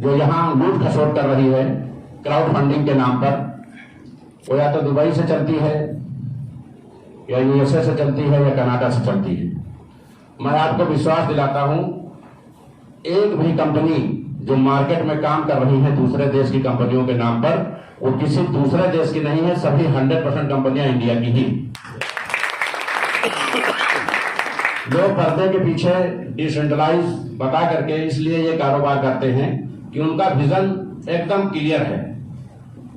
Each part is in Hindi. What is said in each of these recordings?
जो यहाँ लूट खसोट कर रही है क्राउड फंडिंग के नाम पर, वो या तो दुबई से चलती है या यूएसए से चलती है या कनाडा से चलती है। मैं आपको विश्वास दिलाता हूं, एक भी कंपनी जो मार्केट में काम कर रही है दूसरे देश की कंपनियों के नाम पर, वो किसी दूसरे देश की नहीं है, सभी 100% कंपनियां इंडिया की ही। लोग पर्दे के पीछे डिसेंट्रलाइज बता करके इसलिए ये कारोबार करते हैं कि उनका विजन एकदम क्लियर है।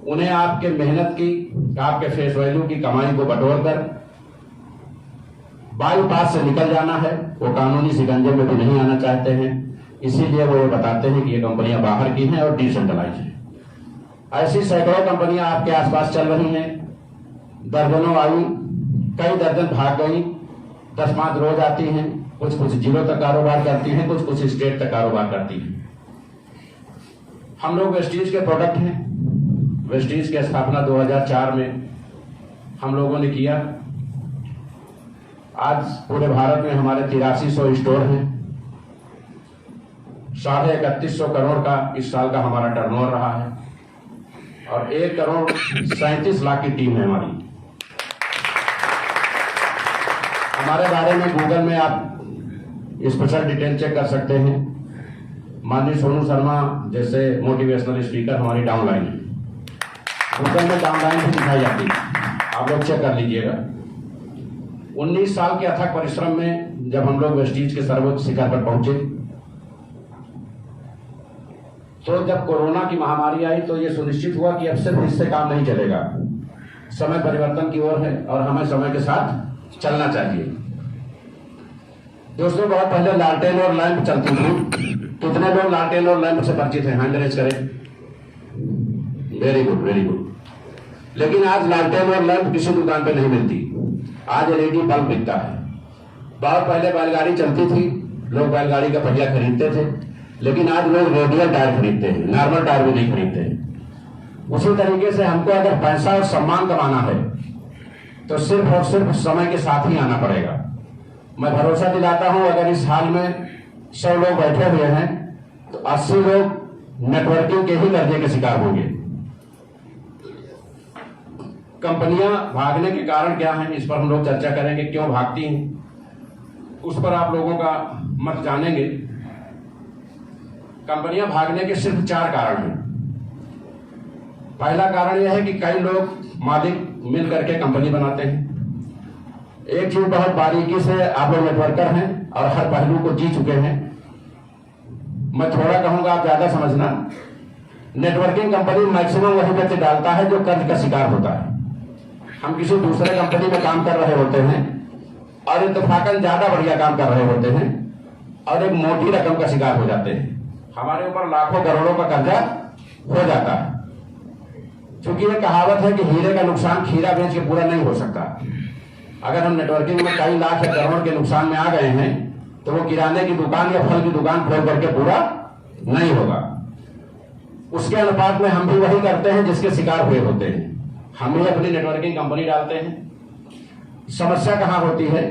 उन्हें आपके मेहनत की, आपके फेस वैल्यू की कमाई को बटोरकर बाईपास से निकल जाना है। वो कानूनी शिकंजे में भी नहीं आना चाहते हैं, इसीलिए वो ये बताते हैं कि ये कंपनियां बाहर की हैं और डिसेंट्रलाइज हैं। ऐसी सैकड़ों कंपनियां आपके आसपास चल रही हैं, दर्जनों आई, कई दर्जन भाग गई, 10-5 रोज आती हैं, कुछ जिलों तक कारोबार करती हैं, कुछ स्टेट तक कारोबार करती हैं। हम लोग वेस्टीज के प्रोडक्ट हैं। वेस्टीज की स्थापना 2004 में हम लोगों ने किया। आज पूरे भारत में हमारे 8300 स्टोर हैं। 31,500 करोड़ का इस साल का हमारा टर्नओवर रहा है और 1,37,00,000 की टीम है हमारी। हमारे बारे में गूगल में आप स्पेशल डिटेल चेक कर सकते हैं। माननीय सोनू शर्मा जैसे मोटिवेशनल स्पीकर हमारी डाउनलाइन है, गूगल में डाउनलाइन भी दिखाई जाती है, आप लोग चेक कर लीजिएगा। 19 साल के अथक परिश्रम में जब हम लोग वेस्टीज के सर्वोच्च शिखर पर पहुंचे, तो जब कोरोना की महामारी आई तो ये सुनिश्चित हुआ कि अब सिर्फ इससे काम नहीं चलेगा, समय परिवर्तन की ओर है और हमें समय के साथ चलना चाहिए। दोस्तों, बहुत पहले लालटेन और लैंप चलती थी। कितने लोग लालटेन और लैंप से परिचित हैं? हैंड रेज करें। Very good, very good. लेकिन आज लालटेन और लैंप किसी दुकान पे नहीं मिलती, आज एलईडी बल्ब बिकता है। बहुत पहले बैलगाड़ी चलती थी, लोग बैलगाड़ी का पहिया खरीदते थे, लेकिन आज लोग रेडियल टायर खरीदते हैं, नॉर्मल टायर भी नहीं खरीदते हैं। उसी तरीके से हमको अगर पैसा और सम्मान कमाना है तो सिर्फ और सिर्फ समय के साथ ही आना पड़ेगा। मैं भरोसा दिलाता हूं, अगर इस हाल में 100 लोग बैठे हुए हैं तो 80 लोग नेटवर्किंग के ही कर्जे के शिकार होंगे। कंपनियां भागने के कारण क्या हैं, इस पर हम लोग चर्चा करेंगे। क्यों भागती हैं, उस पर आप लोगों का मत जानेंगे। कंपनियां भागने के सिर्फ 4 कारण हैं। पहला कारण यह है कि कई लोग मालिक मिल करके कंपनी बनाते हैं। एक चीज बहुत बारीकी से, आप लोग नेटवर्कर हैं और हर पहलू को जी चुके हैं। मैं थोड़ा कहूंगा, आप ज्यादा समझना। नेटवर्किंग कंपनी मैक्सिमम वही व्यक्ति डालता है जो कर्ज का शिकार होता है। हम किसी दूसरे कंपनी में काम कर रहे होते हैं और इत्तेफाकन ज्यादा बढ़िया काम कर रहे होते हैं और एक मोटी रकम का शिकार हो जाते हैं। हमारे ऊपर लाखों करोड़ों का कर्जा हो जाता है। क्योंकि ये कहावत है कि हीरे का नुकसान खीरा बेच के पूरा नहीं हो सकता। अगर हम नेटवर्किंग में कई लाख या करोड़ के नुकसान में आ गए हैं तो वो किराने की दुकान या फल की दुकान खोल करके पूरा नहीं होगा। उसके अनुपात में हम भी वही करते हैं जिसके शिकार हुए होते हैं। हम भी अपनी नेटवर्किंग कंपनी डालते हैं। समस्या कहां होती है?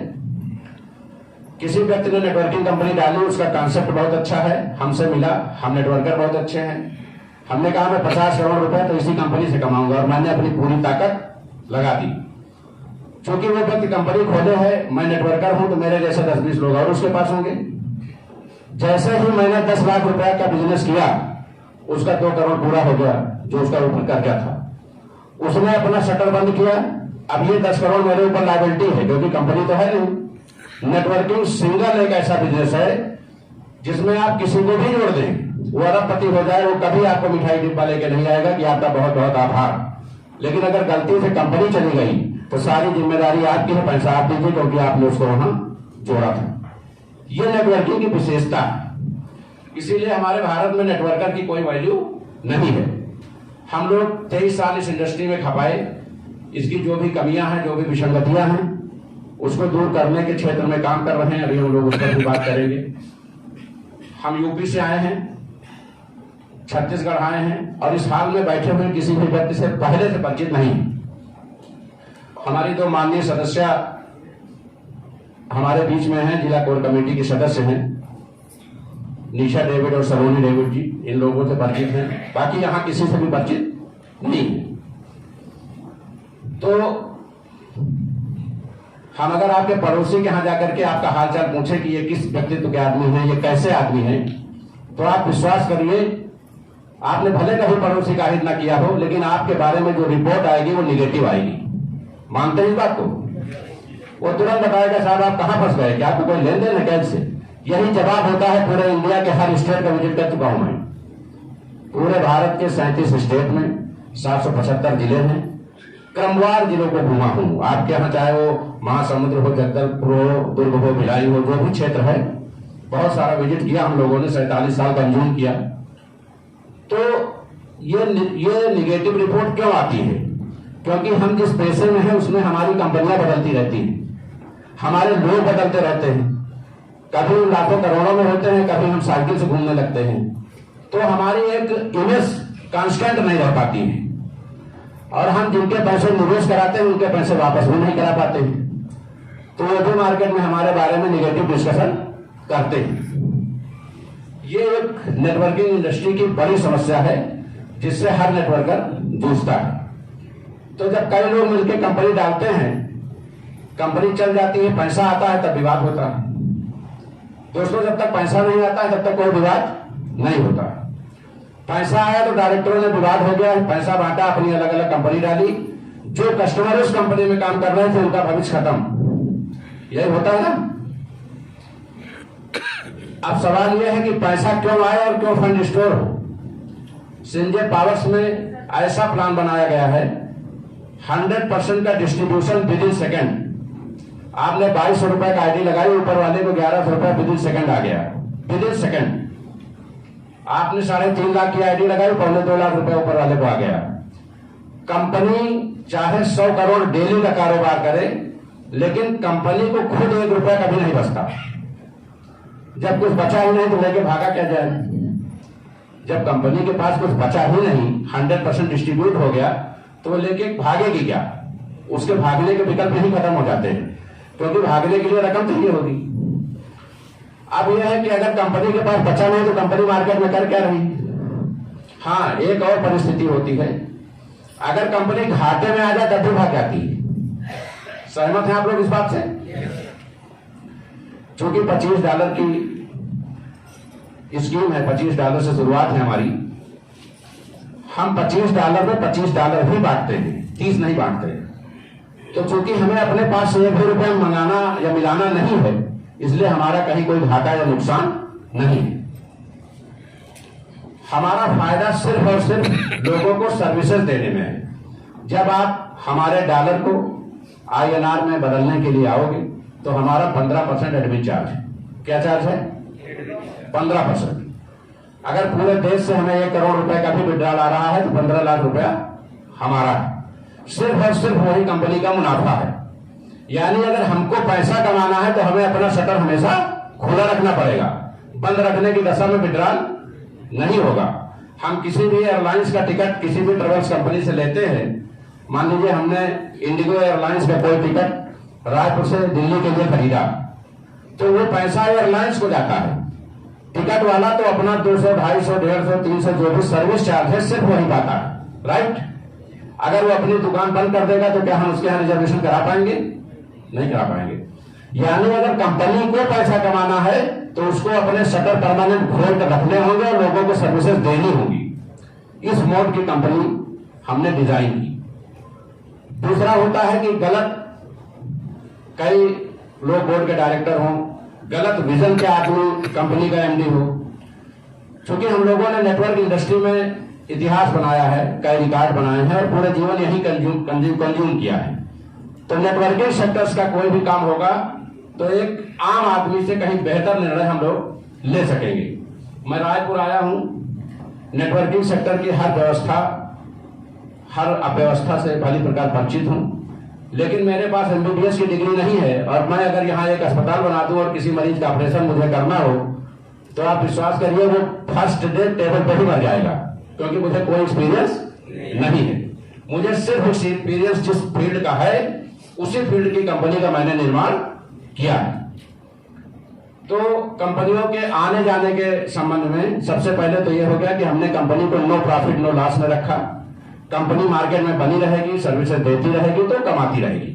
किसी व्यक्ति ने नेटवर्किंग कंपनी डाली, उसका कॉन्सेप्ट बहुत अच्छा है, हमसे मिला, हम नेटवर्कर बहुत अच्छे हैं, हमने कहा मैं 50 करोड़ रुपए तो इसी कंपनी से कमाऊंगा और मैंने अपनी पूरी ताकत लगा दी। क्योंकि वो व्यक्ति कंपनी खोले है, मैं नेटवर्कर हूं, तो मेरे जैसे 10-20 लोग और उसके पास होंगे। जैसे ही मैंने 10 लाख रुपए का बिजनेस किया, उसका 2 करोड़ पूरा हो गया जो उसका ऊपर कर्जा था। उसने अपना शटर बंद किया। अब ये 10 करोड़ मेरे ऊपर लायबिलिटी है क्योंकि कंपनी तो है नहीं। नेटवर्किंग सिंगल एक ऐसा बिजनेस है जिसमें आप किसी को भी जोड़ दें, वो अरबपति हो जाए, वो कभी आपको मिठाई डिब्बा लेके नहीं आएगा कि आपका बहुत बहुत आभार। लेकिन अगर गलती से कंपनी चली गई तो सारी जिम्मेदारी आपकी है, पैसा आप दीजिए क्योंकि आपने उसको वहां जोड़ा था। ये नेटवर्किंग की विशेषता है। इसीलिए हमारे भारत में नेटवर्कर की कोई वैल्यू नहीं है। हम लोग 23 साल इस इंडस्ट्री में खपाए। इसकी जो भी कमियां हैं, जो भी विसंगतियां हैं, उसको दूर करने के क्षेत्र में काम कर रहे हैं। अभी हम लोग उस पर भी बात करेंगे। हम यूपी से आए हैं, छत्तीसगढ़ आए हैं और इस हाल में बैठे हुए किसी भी व्यक्ति से पहले से परिचित नहीं। हमारी 2 माननीय सदस्य हमारे बीच में हैं, जिला कोर कमेटी के सदस्य हैं। निशा डेविड और सलोनी डेविड जी, इन लोगों से परिचित हैं, बाकी यहाँ किसी से भी परिचित नहीं है। तो हम अगर आपके पड़ोसी के यहाँ जाकर के आपका हालचाल पूछे कि ये किस व्यक्तित्व के आदमी हैं, ये कैसे आदमी हैं, तो आप विश्वास करिए, आपने भले कभी पड़ोसी का हित न किया हो, लेकिन आपके बारे में जो रिपोर्ट आएगी वो निगेटिव आएगी। मानते हैं इस बात को? वो तुरंत बताएगा साहब आप कहां फंस गए, क्या आपको कोई लेन देन है कैद से? यही जवाब होता है। पूरे इंडिया के हर स्टेट का विजिट कर चुका हूं मैं, पूरे भारत के 37 स्टेट में 775 जिले हैं, क्रमवार जिलों को घुमा हूं। आपके यहाँ चाहे वो महासमुद्र हो, जगदलपुर हो, दुर्ग हो, भिलाई हो, जो भी क्षेत्र है, बहुत सारा विजिट किया हम लोगों ने, 47 साल का अंजुम किया। तो ये निगेटिव रिपोर्ट क्यों आती है? क्योंकि हम जिस पैसे में हैं उसमें हमारी कंपनियां बदलती रहती हैं, हमारे लोग बदलते रहते हैं, कभी हम लाखों करोड़ों में होते हैं, कभी हम साइकिल से घूमने लगते हैं, तो हमारी एक इमेज कांस्टेंट नहीं रह पाती है, और हम जिनके पैसे निवेश कराते हैं उनके पैसे वापस भी नहीं करा पाते हैं, तो वो भी मार्केट में हमारे बारे में निगेटिव डिस्कशन करते हैं। ये एक नेटवर्किंग इंडस्ट्री की बड़ी समस्या है जिससे हर नेटवर्कर जूझता है। तो जब कई लोग मिलकर कंपनी डालते हैं, कंपनी चल जाती है, पैसा आता है, तब विवाद होता है। दोस्तों, जब तक पैसा नहीं आता है तब तक कोई विवाद नहीं होता। पैसा आया तो डायरेक्टरों ने विवाद हो गया, पैसा बांटा, अपनी अलग अलग कंपनी डाली, जो कस्टमर उस कंपनी में काम कर रहे थे उनका भविष्य खत्म। यही होता है ना। अब सवाल यह है कि पैसा क्यों आए और क्यों फंड स्टोर हो। संजय पावर्स में ऐसा प्लान बनाया गया है, 100% का डिस्ट्रीब्यूशन विद इन सेकेंड। आपने 2200 रुपए का आईडी लगाई, ऊपर वाले को 1100 रुपए विद इन सेकेंड आ गया, विद इन सेकेंड। आपने 3.5 लाख की आईडी लगाई, 2.25 लाख रुपए ऊपर वाले को आ गया। कंपनी चाहे 100 करोड़ डेली का कारोबार करे, लेकिन कंपनी को खुद 1 रुपया कभी नहीं बचता। जब कुछ बचा ही नहीं तो लेके भागा क्या जाए। जब कंपनी के पास कुछ बचा ही नहीं, 100% डिस्ट्रीब्यूट हो गया, तो वो लेके भागेगी क्या? उसके भागने के विकल्प ही खत्म हो जाते हैं, क्योंकि भागने के लिए रकम चाहिए होगी। अब यह है कि अगर कंपनी के पास बचा नहीं तो कंपनी मार्केट में कर क्या रही? हाँ, एक और परिस्थिति होती है, अगर कंपनी घाटे में आ जाए तब भी भाग जाती है। सहमत हैं आप लोग इस बात से? चूंकि $25 की स्कीम है, $25 से शुरुआत है हमारी, हम $25 में $25 ही बांटते हैं, 30 नहीं बांटते। तो चूंकि हमें अपने पास से 1 रुपया मंगाना या मिलाना नहीं है, इसलिए हमारा कहीं कोई घाटा या नुकसान नहीं है। हमारा फायदा सिर्फ और सिर्फ लोगों को सर्विसेज देने में है। जब आप हमारे डॉलर को INR में बदलने के लिए आओगे तो हमारा 15% एडमिन चार्ज है। क्या चार्ज है? 15%। अगर पूरे देश से हमें 1 करोड़ रुपए का भी विड्रॉल आ रहा है तो 15 लाख रुपया हमारा है। सिर्फ और सिर्फ वही कंपनी का मुनाफा है। यानी अगर हमको पैसा कमाना है तो हमें अपना शटर हमेशा खुला रखना पड़ेगा, बंद रखने की दशा में विड्रॉल नहीं होगा। हम किसी भी एयरलाइंस का टिकट किसी भी ट्रेवल्स कंपनी से लेते हैं, मान लीजिए हमने इंडिगो एयरलाइंस का कोई टिकट रायपुर से दिल्ली के लिए खरीदा, तो वो पैसा एयरलाइंस को जाता है। टिकट वाला तो अपना 200, 250, 150, 300 जो भी सर्विस चार्ज है सिर्फ वही पाता है, राइट। अगर वो अपनी दुकान बंद कर देगा तो क्या हम उसके यहाँ रिजर्वेशन करा पाएंगे? नहीं करा पाएंगे। यानी अगर कंपनी को पैसा कमाना है तो उसको अपने शटर परमानेंट खोल कर रखने होंगे और लोगों को सर्विसेज देनी होगी। इस मोड की कंपनी हमने डिजाइन की। दूसरा होता है कि गलत, कई लोग बोर्ड के डायरेक्टर हों, गलत विजन के आदमी कंपनी का MD हो। क्योंकि हम लोगों ने नेटवर्क इंडस्ट्री में इतिहास बनाया है, कई रिकॉर्ड बनाए हैं और पूरे जीवन यही कंज्यूम किया है। तो नेटवर्किंग सेक्टर्स का कोई भी काम होगा तो एक आम आदमी से कहीं बेहतर निर्णय हम लोग ले सकेंगे। मैं रायपुर आया हूं, नेटवर्किंग सेक्टर की हर व्यवस्था, हर अव्यवस्था से भली प्रकार परिचित हूं, लेकिन मेरे पास MBBS की डिग्री नहीं है। और मैं अगर यहाँ एक अस्पताल बना दूं और किसी मरीज का ऑपरेशन मुझे करना हो तो आप विश्वास करिए वो फर्स्ट डे टेबल पर ही मर जाएगा, क्योंकि मुझे कोई एक्सपीरियंस नहीं है। मुझे सिर्फ एक्सपीरियंस जिस फील्ड का है उसी फील्ड की कंपनी का मैंने निर्माण किया है। तो कंपनियों के आने जाने के संबंध में सबसे पहले तो ये हो गया कि हमने कंपनी को नो प्रॉफिट नो लॉस में रखा। कंपनी मार्केट में बनी रहेगी, सर्विसेज देती रहेगी तो कमाती रहेगी,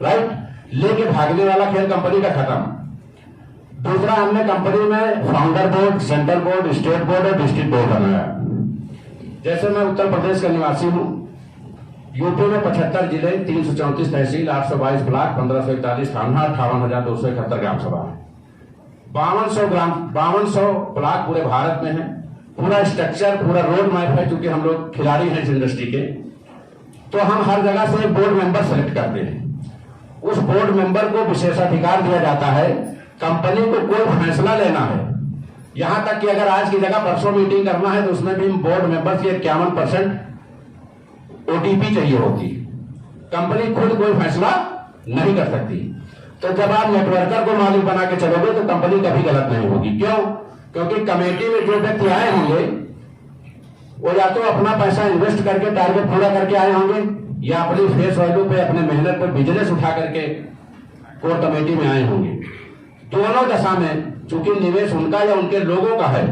राइट। लेके भागने वाला खेल कंपनी का खत्म। दूसरा, हमने कंपनी में founder board, central board, state board और डिस्ट्रिक्ट बोर्ड बनाया। जैसे मैं उत्तर प्रदेश का निवासी हूं, यूपी में 75 जिले, 334 तहसील, 822 ब्लॉक, 1541 थाना, 58,271 ग्राम सभा है, 5200 ब्लॉक पूरे भारत में है। पूरा स्ट्रक्चर, पूरा रोड मैप है। चूंकि हम लोग खिलाड़ी हैं इस इंडस्ट्री के, तो हम हर जगह से बोर्ड मेंबर सेलेक्ट करते हैं। उस बोर्ड मेंबर को विशेषाधिकार दिया जाता है कंपनी को कोई फैसला लेना है, यहां तक कि अगर आज की जगह परसों मीटिंग करना है तो उसमें भी बोर्ड मेंबर की 51% ओटीपी चाहिए होती। कंपनी खुद कोई फैसला नहीं कर सकती। तो जब आप नेटवर्कर को मालिक बना के चलोगे तो कंपनी कभी गलत नहीं होगी। क्यों? क्योंकि कमेटी में जो व्यक्ति आए होंगे वो या तो अपना पैसा इन्वेस्ट करके टारगेट पूरा करके आए होंगे, या अपनी फेस वैल्यू पे, अपने मेहनत पे बिजनेस उठा करके कोर कमेटी में आए होंगे। दोनों दशा में चूंकि निवेश उनका या उनके लोगों का है,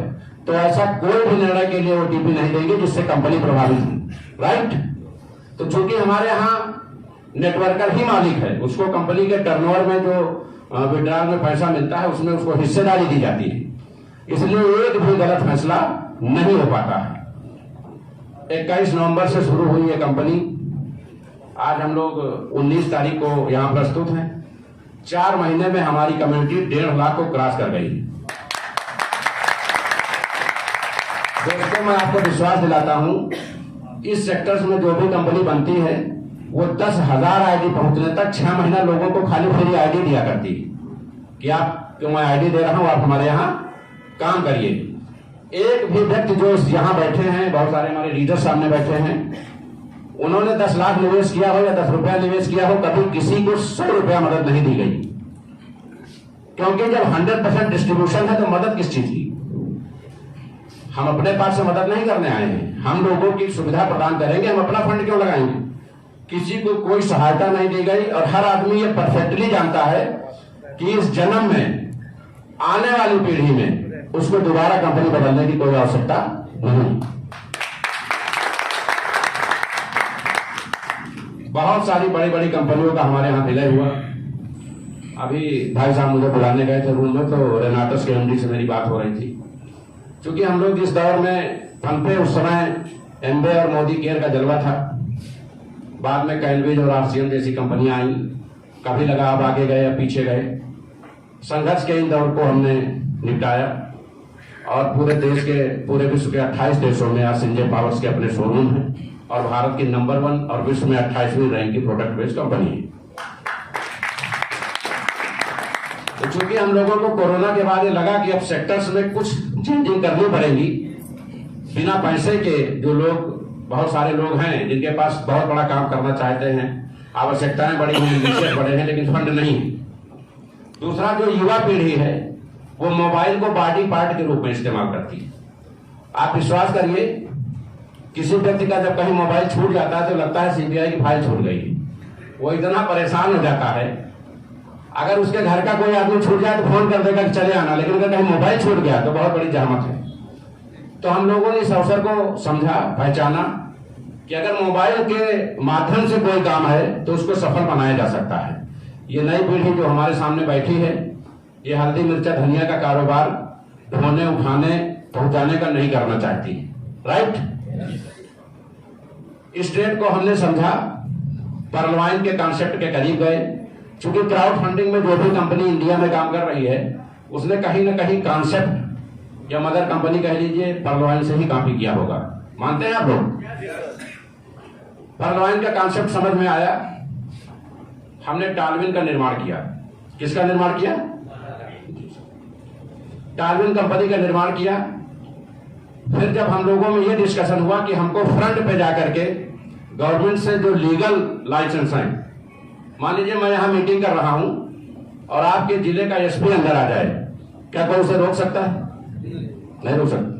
तो ऐसा कोई भी निर्णय के लिए ओटीपी नहीं देंगे जिससे कंपनी प्रभावित हो, राइट। तो चूंकि हमारे यहाँ नेटवर्कर ही मालिक है, उसको कंपनी के टर्नओवर में जो विड्रॉल में पैसा मिलता है उसमें उसको हिस्सेदारी दी जाती है, इसलिए एक भी गलत फैसला नहीं हो पाता है। 21 नवंबर से शुरू हुई ये कंपनी, आज हम लोग 19 तारीख को यहाँ प्रस्तुत हैं। 4 महीने में हमारी कम्युनिटी 1.5 लाख को क्रॉस कर गई। दोस्तों, मैं आपको विश्वास दिलाता हूं, इस सेक्टर्स में जो भी कंपनी बनती है वो 10,000 आईडी पहुंचने तक 6 महीना लोगों को खाली फ्री आईडी दिया करती है कि आप क्यों, मैं आईडी दे रहा हूं, आप हमारे यहाँ काम करिए। एक भी व्यक्ति जो यहाँ बैठे हैं, बहुत सारे हमारे लीडर सामने बैठे हैं, उन्होंने 10 लाख निवेश किया हो या 10 रुपया निवेश किया हो, कभी किसी को 100 रुपया मदद नहीं दी गई। क्योंकि जब 100% डिस्ट्रीब्यूशन है तो मदद किस चीज की? हम अपने पास से मदद नहीं करने आए हैं, हम लोगों की सुविधा प्रदान करेंगे। हम अपना फंड क्यों लगाएंगे? किसी को कोई सहायता नहीं दी गई। और हर आदमी ये परफेक्टली जानता है कि इस जन्म में, आने वाली पीढ़ी में उसको दोबारा कंपनी बदलने की कोई आवश्यकता नहीं। बहुत सारी बड़ी बड़ी कंपनियों का हमारे यहाँ विलय हुआ। अभी भाई साहब मुझे बुलाने गए थे रूम में, तो रेनाटस के एमडी से मेरी बात हो रही थी। क्योंकि हम लोग जिस दौर में पनपे, उस समय एमबे और मोदी केयर का जलवा था। बाद में कैलविज और आरसीएम जैसी कंपनियां आई। कभी लगा अब आगे गए या पीछे गए। संघर्ष के इन दौर को हमने निपटाया और पूरे देश के, पूरे विश्व के 28 देशों में आज संजय पावर्स के अपने शोरूम हैं और भारत की नंबर 1 और विश्व में 28वीं रैंक की प्रोडक्ट बेस्ड कंपनी है। तो चूंकि हम लोगों को कोरोना के बाद ये लगा कि अब सेक्टर्स में कुछ चेंजिंग करनी पड़ेगी, बिना पैसे के जो लोग, बहुत सारे लोग हैं जिनके पास बहुत बड़ा काम करना चाहते हैं, आवश्यकताएं बड़ी हैं, विषय बड़े हैं, लेकिन फंड नहीं। दूसरा, जो युवा पीढ़ी है वो मोबाइल को बॉडी पार्ट के रूप में इस्तेमाल करती है। आप विश्वास करिए, किसी व्यक्ति का जब कहीं मोबाइल छूट जाता है तो लगता है सीबीआई की फाइल छूट गई। वो इतना परेशान हो जाता है। अगर उसके घर का कोई आदमी छूट जाए तो फोन कर देगा कि चले आना, लेकिन अगर कहीं मोबाइल छूट गया तो बहुत बड़ी जहमत है। तो हम लोगों ने इस अवसर को समझा, पहचाना कि अगर मोबाइल के माध्यम से कोई काम है तो उसको सफल बनाया जा सकता है। ये नई पीढ़ी जो हमारे सामने बैठी है, ये हल्दी मिर्चा धनिया का कारोबार ढोने, उठाने, पहुंचाने का नहीं करना चाहती, राइट। इस ट्रेड को हमने समझा, पर्लवाइन के कॉन्सेप्ट के करीब गए। चूंकि क्राउड फंडिंग में जो भी कंपनी इंडिया में काम कर रही है उसने कहीं ना कहीं कॉन्सेप्ट या मदर कंपनी कह लीजिए पर्लवाइन से ही कॉपी किया होगा। मानते हैं आप लोग? पर्लवाइन का कॉन्सेप्ट समझ में आया, हमने टालविन का निर्माण किया। किसका निर्माण किया? टालविन कंपनी का निर्माण किया। फिर जब हम लोगों में यह डिस्कशन हुआ कि हमको फ्रंट पे जाकर के गवर्नमेंट से जो लीगल लाइसेंस हैं, मान लीजिए मैं यहां मीटिंग कर रहा हूं और आपके जिले का एसपी अंदर आ जाए, क्या कोई उसे रोक सकता है? नहीं रोक सकता।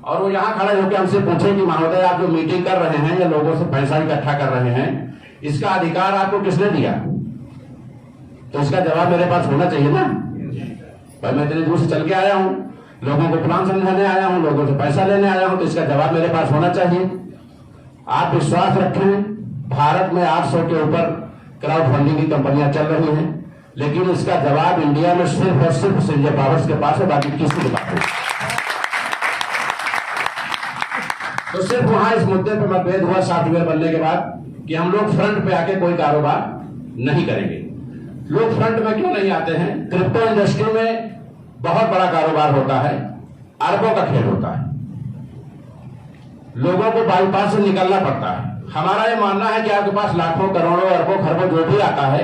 और वो यहां खड़े होकर हमसे पूछे कि महोदय, आप जो मीटिंग कर रहे हैं या लोगों से पैसा इकट्ठा कर रहे हैं, इसका अधिकार आपको किसने दिया? तो इसका जवाब मेरे पास होना चाहिए ना। भाई मैं इतनी दूर से चल के आया हूं, लोगों को प्लान समझाने आया हूं, लोगों से पैसा लेने आया हूं, तो इसका जवाब मेरे पास होना चाहिए। आप विश्वास रखें, भारत में 800 के ऊपर क्राउड फंडिंग की कंपनियां चल रही हैं, लेकिन इसका जवाब इंडिया में सिर्फ और सिर्फ संजय पावर्स के पास है, बाकी किसी के पास नहीं। तो सिर्फ वहां इस मुद्दे पर मतभेद हुआ सॉफ्टवेयर बनने के बाद कि हम लोग फ्रंट पे आके कोई कारोबार नहीं करेंगे। लोग फ्रंट में क्यों नहीं आते हैं? क्रिप्टो इंडस्ट्री में बहुत बड़ा कारोबार होता है, अरबों का खेल होता है, लोगों को बाईपास से निकलना पड़ता है। हमारा ये मानना है कि आपके पास लाखों करोड़ों अरबों खरबों जो भी आता है,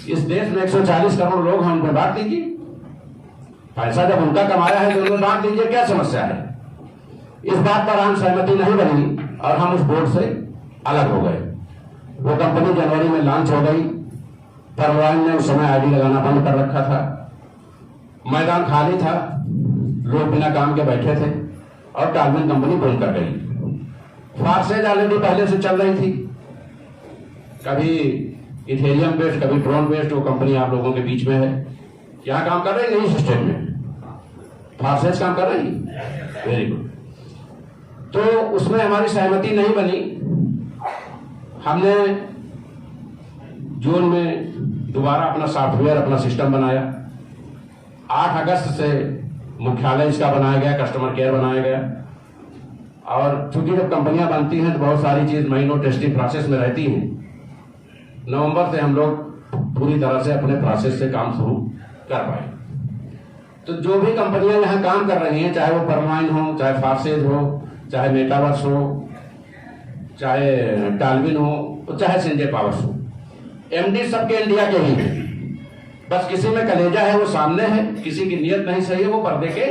इस देश में 140 करोड़ लोग हैं, उनमें बांट दीजिए। पैसा जब उनका कमाया है तो उनमें बांट दीजिए, क्या समस्या है? इस बात पर हम सहमति नहीं बनी और हम उस बोर्ड से अलग हो गए। वो कंपनी जनवरी में लॉन्च हो गई। फरवरी ने उस समय आईडी लगाना बंद कर रखा था, मैदान खाली था, लोग बिना काम के बैठे थे और टालमिन कंपनी बंद कर गई। फार्सेज ऑलरेडी पहले से चल रही थी, कभी इथेरियम बेस्ड, कभी ट्रोन बेस्ड। वो कंपनी आप लोगों के बीच में है, यहाँ काम कर रही नहीं सिस्टम में, फार्सेज काम कर रही, वेरी गुड। तो उसमें हमारी सहमति नहीं बनी। हमने जून में दोबारा अपना सॉफ्टवेयर, अपना सिस्टम बनाया। 8 अगस्त से मुख्यालय इसका बनाया गया, कस्टमर केयर बनाया गया। और चूंकि जब कंपनियां बनती हैं तो बहुत सारी चीज महीनों टेस्टिंग प्रोसेस में रहती हैं। नवंबर से हम लोग पूरी तरह से अपने प्रोसेस से काम शुरू कर पाए। तो जो भी कंपनियां यहाँ काम कर रही हैं, चाहे वो परमाइन हो, चाहे फार्सेज हो, चाहे मेटावर्स हो, चाहे टालविन हो, चाहे संजय पावर्स हो, एमडी सबके इंडिया के ही हैं। बस किसी में कलेजा है वो सामने है, किसी की नीयत नहीं सही है वो पर्दे के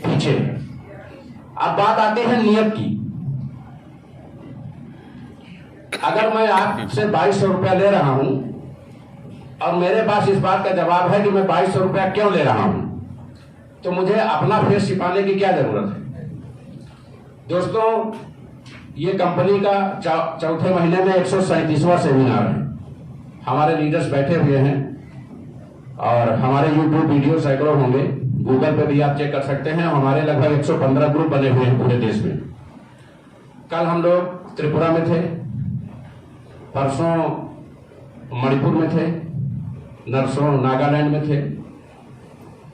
पीछे है। अब बात आती है नियत की। अगर मैं आपसे 2200 रुपया ले रहा हूं और मेरे पास इस बात का जवाब है कि मैं 2200 रुपया क्यों ले रहा हूं, तो मुझे अपना फेस छिपाने की क्या जरूरत है? दोस्तों, ये कंपनी का चौथे महीने में 137वां सेमिनार है। हमारे लीडर्स बैठे हुए हैं और हमारे यूट्यूब वीडियो सैकड़ों होंगे, गूगल पे भी आप चेक कर सकते हैं। हमारे लगभग 115 ग्रुप बने हुए हैं पूरे देश में। कल हम लोग त्रिपुरा में थे, परसों मणिपुर में थे, नरसों नागालैंड में थे,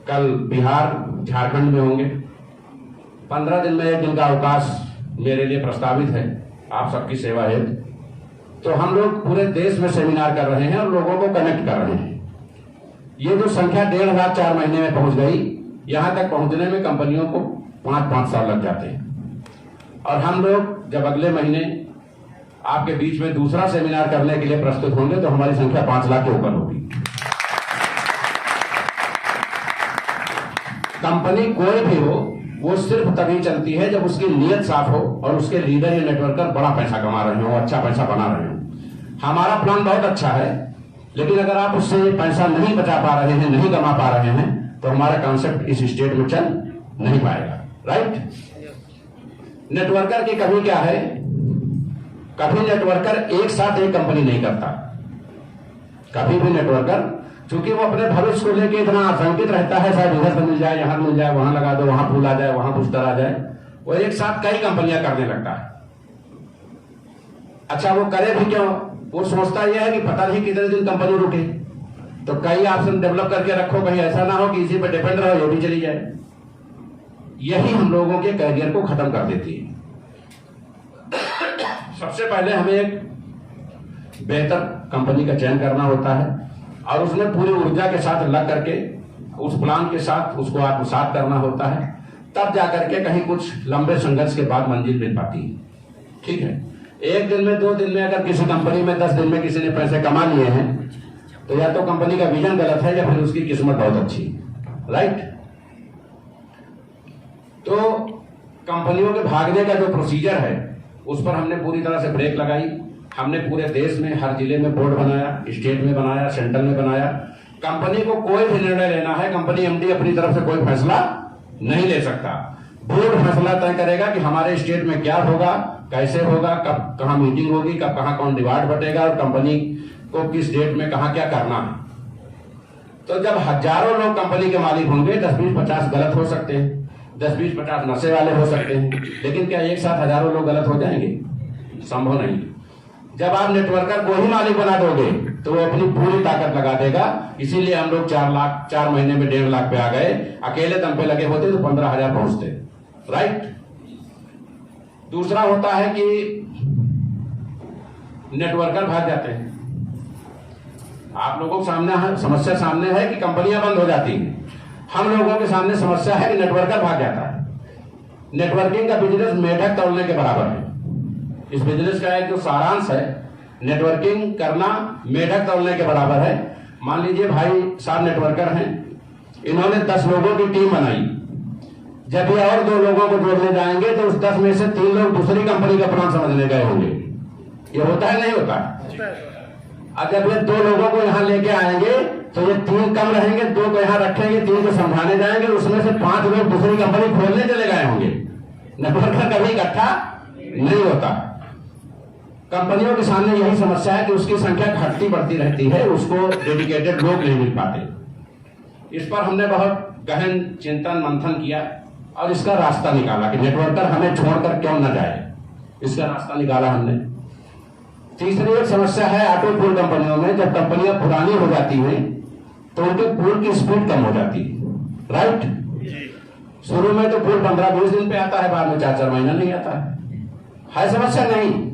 कल बिहार झारखंड में होंगे। 15 दिन में 1 दिन का अवकाश मेरे लिए प्रस्तावित है आप सबकी सेवा हेतु। तो हम लोग पूरे देश में सेमिनार कर रहे हैं और लोगों को कनेक्ट कर रहे हैं। ये जो संख्या 1.5 4 महीने में पहुंच गई, यहां तक पहुंचने में कंपनियों को 5-5 साल लग जाते हैं। और हम लोग जब अगले महीने आपके बीच में दूसरा सेमिनार करने के लिए प्रस्तुत होंगे तो हमारी संख्या 5 लाख के ऊपर होगी। कंपनी कोई भी हो, वो सिर्फ तभी चलती है जब उसकी नीयत साफ हो और उसके लीडर या नेटवर्कर बड़ा पैसा कमा रहे हो, अच्छा पैसा बना रहे हो। हमारा प्लान बहुत अच्छा है, लेकिन अगर आप उससे पैसा नहीं बचा पा रहे हैं, नहीं कमा पा रहे हैं, तो हमारा कॉन्सेप्ट इस स्टेट में चल नहीं पाएगा। राइट? नेटवर्कर की कमी क्या है? कभी नेटवर्कर एक साथ एक कंपनी नहीं करता। कभी भी नेटवर्कर, क्योंकि वो अपने भविष्य को लेकर इतना आशंकित रहता है, शायद इधर से मिल जाए, यहां मिल जाए, वहां लगा दो, वहां फूल आ जाए, वहां पुष्टर आ जाए, वो एक साथ कई कंपनियां करने लगता है। अच्छा, वो करे भी क्यों? वो सोचता यह है कि पता नहीं कितने दिन कंपनी रुके, तो कई ऑप्शन डेवलप करके रखो, कहीं ऐसा ना हो कि इसी पर डिपेंड रहो, ये भी चली जाए। यही हम लोगों के कैरियर को खत्म कर देती है। सबसे पहले हमें एक बेहतर कंपनी का चयन करना होता है और उसमें पूरी ऊर्जा के साथ लग करके उस प्लान के साथ उसको आत्मसात करना होता है, तब जाकर के कहीं कुछ लंबे संघर्ष के बाद मंजिल मिल पाती है। ठीक है, 1 दिन में 2 दिन में अगर किसी कंपनी में 10 दिन में किसी ने पैसे कमा लिए हैं, तो या तो कंपनी का विजन गलत है या फिर उसकी किस्मत बहुत अच्छी है। राइट? तो कंपनियों के भागने का जो प्रोसीजर है उस पर हमने पूरी तरह से ब्रेक लगाई। हमने पूरे देश में हर जिले में बोर्ड बनाया, स्टेट में बनाया, सेंट्रल में बनाया। कंपनी को कोई भी निर्णय लेना है, कंपनी एमडी अपनी तरफ से कोई फैसला नहीं ले सकता। बोर्ड फैसला तय करेगा कि हमारे स्टेट में क्या होगा, कैसे होगा, कब कहां मीटिंग होगी, कब कहां कौन डिवाइड बटेगा और कंपनी को किस डेट में कहां क्या करना है। तो जब हजारों लोग कंपनी के मालिक होंगे, 10-20-50 गलत हो सकते हैं, 10-20-50 नशे वाले हो सकते हैं, लेकिन क्या एक साथ हजारों लोग गलत हो जाएंगे? संभव नहीं। जब आप नेटवर्कर को ही मालिक बना दोगे तो वो अपनी पूरी ताकत लगा देगा। इसीलिए हम लोग 4 महीने में 1.5 लाख पे आ गए। अकेले दम पे लगे होते तो 15,000 पहुंचते। राइट। दूसरा होता है कि नेटवर्कर भाग जाते हैं। आप लोगों के सामने समस्या सामने है कि कंपनियां बंद हो जाती हैं। हम लोगों के सामने समस्या है कि नेटवर्कर भाग जाता है। नेटवर्किंग का बिजनेस मेढक तोड़ने के बराबर है। इस बिजनेस का एक जो सारांश है, नेटवर्किंग करना मेढक तोड़ने के बराबर है। मान लीजिए भाई साहब नेटवर्कर हैं, इन्होंने 10 लोगों की टीम बनाई। जब ये और 2 लोगों को जोड़ने जाएंगे तो उस 10 में से 3 लोग दूसरी कंपनी का प्लान समझने गए होंगे। ये होता है नहीं होता? अब जब ये 2 लोगों को यहाँ लेके आएंगे तो ये 3 कम रहेंगे, 2 को यहाँ रखेंगे, 3 को समझाने जाएंगे, उसमें से 5 लोग दूसरी कंपनी खोलने चले गए होंगे। नेटवर्कर कभी इकट्ठा नहीं होता। कंपनियों के सामने यही समस्या है कि उसकी संख्या घटती बढ़ती रहती है, उसको डेडिकेटेड लोग नहीं मिल पाते। इस पर हमने बहुत गहन चिंतन मंथन किया और इसका रास्ता निकाला कि नेटवर्कर हमें छोड़कर क्यों न जाए। इसका रास्ता निकाला हमने। तीसरी एक समस्या है ऑटो पूल कंपनियों में। जब कंपनियां पुरानी हो जाती हैं तो उनके पूल की स्पीड कम हो जाती है। राइट। शुरू में तो पूल 15-20 दिन पे आता है, बाद में 4-4 महीना नहीं आता है समस्या नहीं?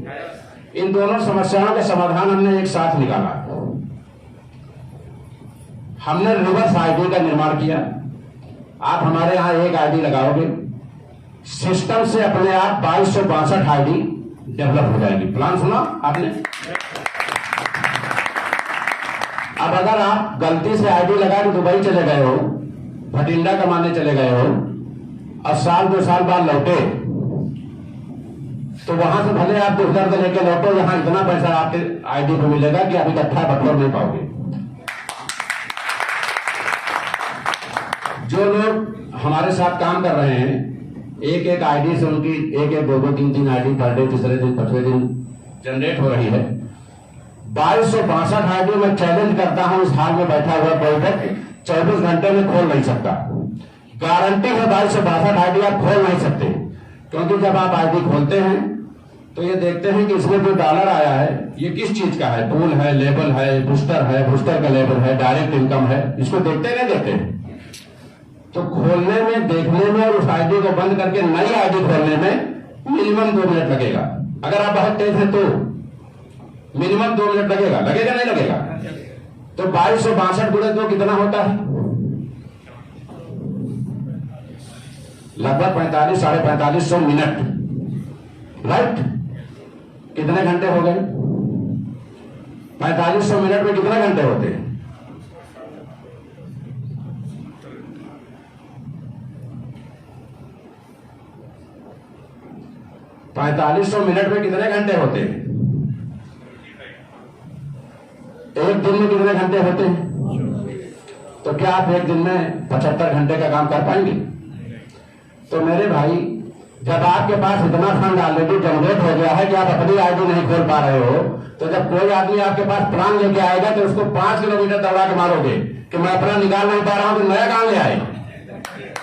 इन दोनों समस्याओं का समाधान हमने एक साथ निकाला। हमने रिवर्स आईडी का निर्माण किया। आप हमारे यहां एक आईडी लगाओगे, सिस्टम से अपने आप 2262 आईडी डेवलप हो जाएगी। प्लान सुना आपने? अब अगर आप गलती से आईडी लगा के दुबई चले गए हो, भटिंडा कमाने चले गए हो और 1-2 साल बाद लौटे, तो वहां से भले आप दुख दर्द लेके लौटो, यहां इतना पैसा आपके आईडी पे मिलेगा कि आप इकट्ठा बटोर नहीं पाओगे। जो लोग हमारे साथ काम कर रहे हैं, एक आईडी से उनकी 1-1, 2-2, 3-3 आईडी पर डे, तीसरे दिन 5वें दिन जनरेट हो रही है। 2262 आईडी में चैलेंज करता हूं, इस हाल में बैठा हुआ कोई व्यक्ति 24 घंटे में खोल नहीं सकता। गारंटी है 2262 आईडी आप खोल नहीं सकते, क्योंकि जब आप आईडी खोलते हैं तो ये देखते हैं कि इसमें जो डॉलर आया है ये किस चीज का है। पूल है, लेबल है, बूस्टर का लेबल है, डायरेक्ट इनकम है। इसको देखते नहीं देखते? तो खोलने में, देखने में और उस आईडी को बंद करके नई आईडी खोलने में मिनिमम 2 मिनट लगेगा। अगर आप बहुत तेज हैं तो मिनिमम 2 मिनट लगेगा। लगेगा नहीं लगेगा? तो 2262 गुणे 2 कितना होता है? लगभग 45-4550 मिनट। राइट। कितने घंटे हो गए? 4500 मिनट में कितने घंटे होते हैं? 4500 मिनट में कितने घंटे होते हैं? एक दिन में कितने घंटे होते हैं? तो क्या आप एक दिन में 75 घंटे का काम कर पाएंगे? तो मेरे भाई, जब आपके पास इतना फंड ऑलरेडी जनरेट हो गया है कि आप अपनी आईडी नहीं खोल पा रहे हो, तो जब कोई आदमी आपके पास प्लान लेके आएगा तो उसको 5 किलोमीटर दौड़ा के मारोगे कि मैं अपना निकाल नहीं पा रहा हूं, तो नया कहां ले आए?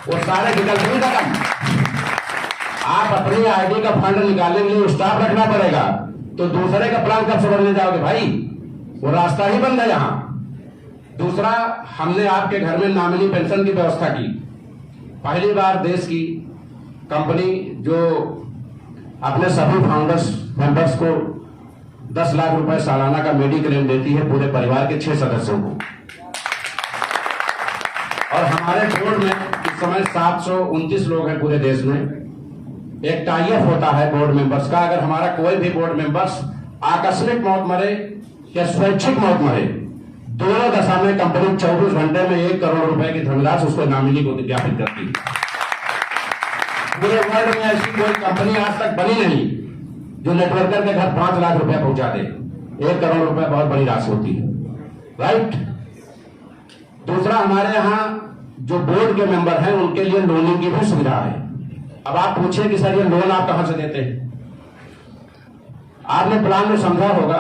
वो सारे विकल्प नहीं खत्म। आप अपनी आईडी का फंड निकालने के लिए स्टाफ रखना पड़ेगा, तो दूसरे का प्लान कब समझने जाओगे भाई? वो रास्ता ही बंद है यहां। दूसरा, हमने आपके घर में नॉमिनी पेंशन की व्यवस्था की। पहली बार देश की कंपनी जो अपने सभी फाउंडर्स मेंबर्स को 10 लाख रुपए सालाना का मेडिक्लेम देती है, पूरे परिवार के 6 सदस्यों को। और हमारे बोर्ड में इस समय 729 लोग हैं पूरे देश में। एक टाई अप होता है बोर्ड मेंबर्स का। अगर हमारा कोई भी बोर्ड मेंबर्स आकस्मिक मौत मरे या स्वैच्छिक मौत मरे, दोनों दशा में कंपनी 24 घंटे में 1 करोड़ रुपए की धनराशि उसको नॉमिनी को ज्ञापित करती है। पूरे वर्ल्ड में ऐसी कोई कंपनी आज तक बनी नहीं जो नेटवर्कर के घर 5 लाख रुपए पहुंचा दे। 1 करोड़ रुपए बहुत बड़ी राशि होती है। राइट। दूसरा, हमारे यहाँ जो बोर्ड के मेंबर हैं उनके लिए लोनिंग की भी सुविधा है। अब आप पूछिए कि सर ये लोन आप कहां से देते हैं? आपने प्लान में समझा होगा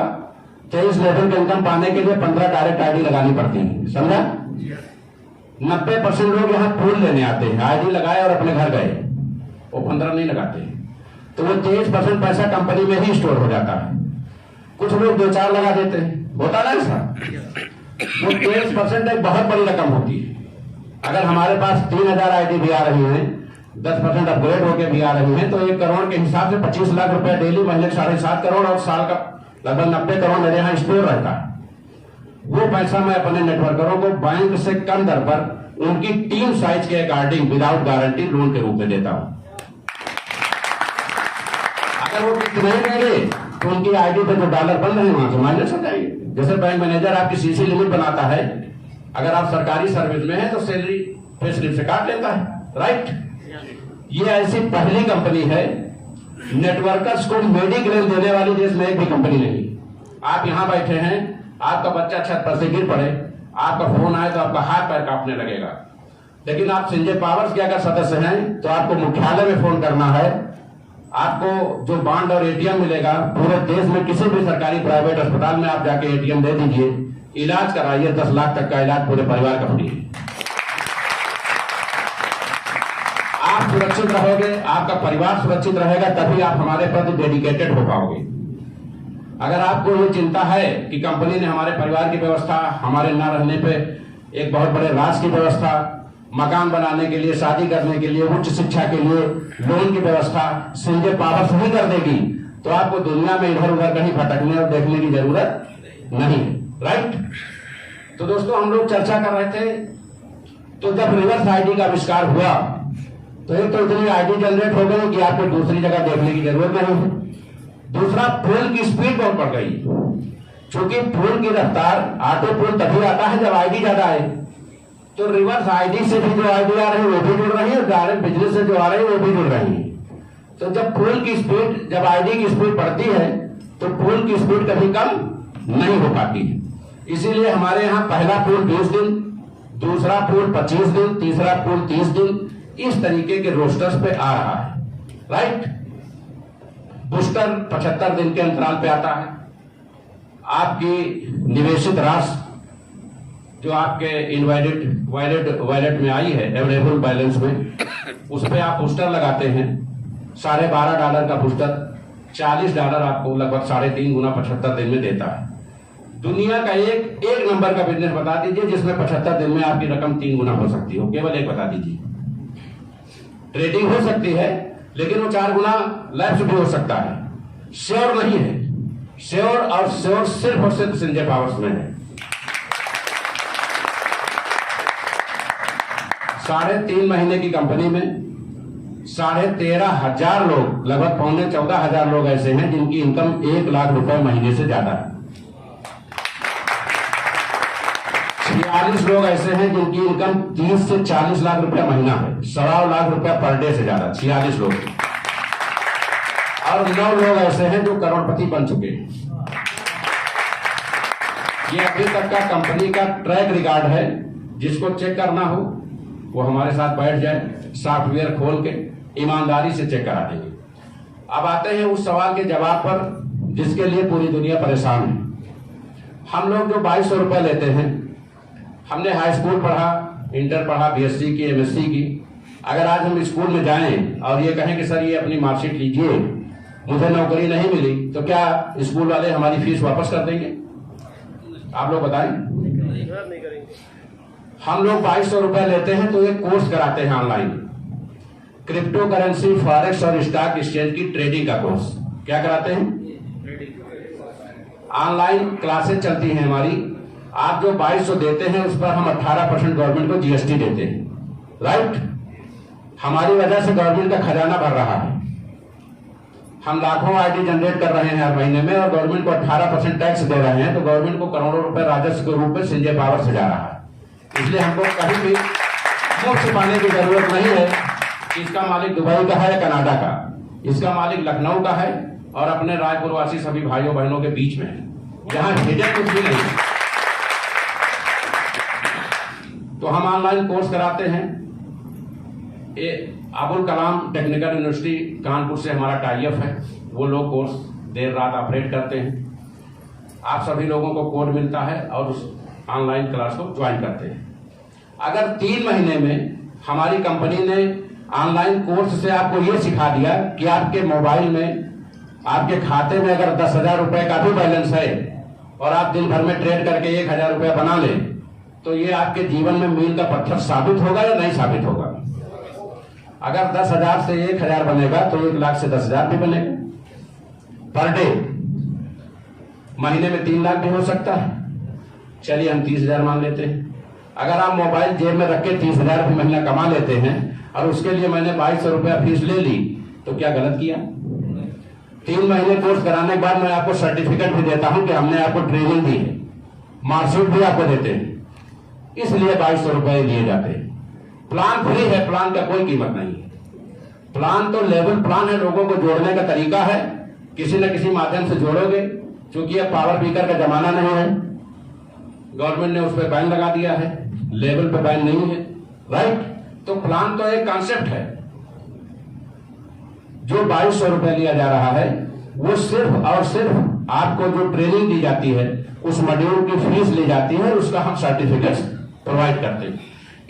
23 लेवल का इनकम पाने के लिए 15 डायरेक्ट आईडी लगानी पड़ती है। समझा? 90% लोग यहाँ फूल लेने आते हैं, आईडी लगाए और अपने घर गए, वो 15 नहीं लगाते। तो वो 23% पैसा कंपनी में ही स्टोर हो जाता है। कुछ लोग 2-4 लगा देते हैं, होता ना ऐसा। वो 23% एक बहुत बड़ी रकम होती है। अगर हमारे पास 3000 आईडी भी आ रही है, 10% अपग्रेड होकर भी आ रही है, तो 1 करोड़ के हिसाब से 25 लाख रुपए डेली, महीने 7.5 करोड़ और साल का लगभग 90 करोड़ मेरे यहाँ स्टोर रहता है। वो पैसा मैं अपने नेटवर्करों को बैंक से कम दर पर उनकी टीम साइज के अकॉर्डिंग विदाउट गारंटी लोन के रूप में देता हूं। अगर वो किस्त नहीं देंगे तो उनकी आईडी पे जो डॉलर बन रहे हैं वहां से माइनस हो जाएंगे। जैसे बैंक मैनेजर आपकी सीसी लिमिट बनाता है, अगर आप सरकारी सर्विस में है तो सैलरी पे स्लिप से काट लेता है, राइट। ये ऐसी पहली कंपनी है, नेटवर्कर्स को मेडिक्लेम देने वाली देश में एक भी कंपनी नहीं। आप यहां बैठे हैं, आपका बच्चा छत पर से गिर पड़े, आपका फोन आए तो आपका हाथ पैर कांपने लगेगा, लेकिन आप संजय पावर्स के अगर सदस्य हैं तो आपको मुख्यालय में फोन करना है, आपको जो बॉन्ड और एटीएम मिलेगा पूरे देश में किसी भी सरकारी प्राइवेट अस्पताल में आप जाके एटीएम दे दीजिए, इलाज कराइए, 10 लाख तक का इलाज पूरे परिवार का फ्री है। आप सुरक्षित रहोगे, आपका परिवार सुरक्षित रहेगा, तभी आप हमारे प्रति डेडिकेटेड हो पाओगे। अगर आपको ये चिंता है कि कंपनी ने हमारे परिवार की व्यवस्था, हमारे न रहने पे एक बहुत बड़े राज की व्यवस्था, मकान बनाने के लिए, शादी करने के लिए, उच्च शिक्षा के लिए लोन की व्यवस्था संजय पावर्स नहीं कर देगी, तो आपको दुनिया में इधर उधर कहीं भटकने और देखने की जरूरत नहीं है, राइट। तो दोस्तों, हम लोग चर्चा कर रहे थे, तो जब रिवर्स आईडी का आविष्कार हुआ तो एक तो इतनी आईडी जनरेट हो गई कि आपको दूसरी जगह देखने की जरूरत नहीं है। दूसरा, फोन की स्पीड बहुत बढ़ गई, क्योंकि फोन की रफ्तार, ऑटो फोन तभी आता है जब आईडी ज्यादा आए। तो रिवर्स आईडी से भी जो आईडी आ रही है वो भी जुड़ रही है, डायरेक्ट बिजनेस से जो आ रही है वो भी जुड़ रही है। तो जब फोन की स्पीड, जब आईडी की स्पीड बढ़ती है तो फोन की स्पीड कभी कम नहीं हो पाती है। इसीलिए हमारे यहाँ पहला फोन 20 दिन, दूसरा फोन 25 दिन, तीसरा फोन 30 दिन, इस तरीके के रोस्टर्स पे आ रहा है, राइट। बूस्टर 75 दिन के अंतराल पे आता है। आपकी निवेशित राशि जो आपके इनवैलिड वॉलेट में आई है, अवेलेबल बैलेंस में, उस पर आप बूस्टर लगाते हैं। $12.5 का बूस्टर $40 आपको लगभग 3.5 गुना 75 दिन में देता है। दुनिया का एक नंबर का बिजनेस बता दीजिए जिसमें 75 दिन में आपकी रकम 3 गुना हो सकती हो, केवल एक बता दीजिए। ट्रेडिंग हो सकती है लेकिन वो 4 गुना लैप्स भी हो सकता है, श्योर नहीं है। श्योर और श्योर सिर्फ और सिर्फ संजय पावर्स में है। 3.5 महीने की कंपनी में 13,500 लोग, लगभग 14,500 लोग ऐसे हैं जिनकी इनकम 1 लाख रुपए महीने से ज्यादा है। 46 लोग ऐसे हैं जिनकी इनकम 30 से 40 लाख रुपया महीना है, 1.25 लाख रुपया पर डे से ज्यादा, 46 लोग। और 9 लोग ऐसे हैं जो करोड़पति बन चुके हैं। ये अभी तक का कंपनी का ट्रैक रिकॉर्ड है, जिसको चेक करना हो वो हमारे साथ बैठ जाए, सॉफ्टवेयर खोल के ईमानदारी से चेक करा देंगे। अब आते हैं उस सवाल के जवाब पर जिसके लिए पूरी दुनिया परेशान है। हम लोग जो 2200 रुपए लेते हैं, हमने हाई स्कूल पढ़ा, इंटर पढ़ा, बीएससी की, एमएससी की। अगर आज हम स्कूल में जाएं और ये कहें कि सर ये अपनी मार्कशीट लीजिए, मुझे नौकरी नहीं मिली, तो क्या स्कूल वाले हमारी फीस वापस कर देंगे? आप लोग बताएं। हम लोग 2200 रुपए लेते हैं तो एक कोर्स कराते हैं ऑनलाइन, क्रिप्टो करेंसी, फॉरेक्स और स्टॉक एक्सचेंज की ट्रेडिंग का कोर्स। क्या कराते हैं? ऑनलाइन क्लासेस चलती हैं हमारी। आप जो 2200 देते हैं उस पर हम 18% गवर्नमेंट को जीएसटी देते हैं, राइट। हमारी वजह से गवर्नमेंट का खजाना भर रहा है। हम लाखों आईडी जनरेट कर रहे हैं हर महीने में और गवर्नमेंट को 18% टैक्स दे रहे हैं, तो गवर्नमेंट को करोड़ों रुपए राजस्व के रूप में संजय पावर से जा रहा है। इसलिए हमको कहीं भी मुंह छिपाने की जरूरत नहीं है। इसका मालिक दुबई का है, कनाडा का, इसका मालिक लखनऊ का है और अपने रायपुरवासी सभी भाइयों बहनों के बीच में है, जहां हिडन कुछ भी नहीं। तो हम ऑनलाइन कोर्स कराते हैं। अबुल कलाम टेक्निकल यूनिवर्सिटी कानपुर से हमारा टाई अप है, वो लोग कोर्स देर रात ऑपरेट करते हैं। आप सभी लोगों को कोड मिलता है और उस ऑनलाइन क्लास को ज्वाइन करते हैं। अगर 3 महीने में हमारी कंपनी ने ऑनलाइन कोर्स से आपको ये सिखा दिया कि आपके मोबाइल में, आपके खाते में अगर 10,000 रुपए का भी बैलेंस है और आप दिन भर में ट्रेड करके 1,000 रुपया बना लें, तो ये आपके जीवन में मील का पत्थर साबित होगा या नहीं साबित होगा? अगर 10,000 से 1,000 बनेगा तो 1 लाख से 10,000 भी बनेगा पर डे। महीने में 3 लाख भी हो सकता है। चलिए हम 30,000 मान लेते हैं। अगर आप मोबाइल जेब में रख के 30,000 रुपये महीना कमा लेते हैं और उसके लिए मैंने 2,200 रुपया फीस ले ली, तो क्या गलत किया? 3 महीने कोर्स कराने के बाद मैं आपको सर्टिफिकेट भी देता हूं कि हमने आपको ट्रेनिंग दी है, मार्कशीट भी आपको देते हैं, इसलिए 2,200 रुपए लिए जाते हैं। प्लान फ्री है, प्लान का कोई कीमत नहीं है। प्लान तो लेवल प्लान है, लोगों को जोड़ने का तरीका है, किसी न किसी माध्यम से जोड़ोगे। क्योंकि अब पावर बीकर का जमाना नहीं है, गवर्नमेंट ने उस पर बैन लगा दिया है, लेवल पे बैन नहीं है, राइट? तो प्लान तो एक कॉन्सेप्ट है। जो 2,200 रुपए लिया जा रहा है वो सिर्फ और सिर्फ आपको जो ट्रेनिंग दी जाती है उस मॉड्यूल की फीस ली जाती है, उसका हम सर्टिफिकेट प्रोवाइड करते हैं।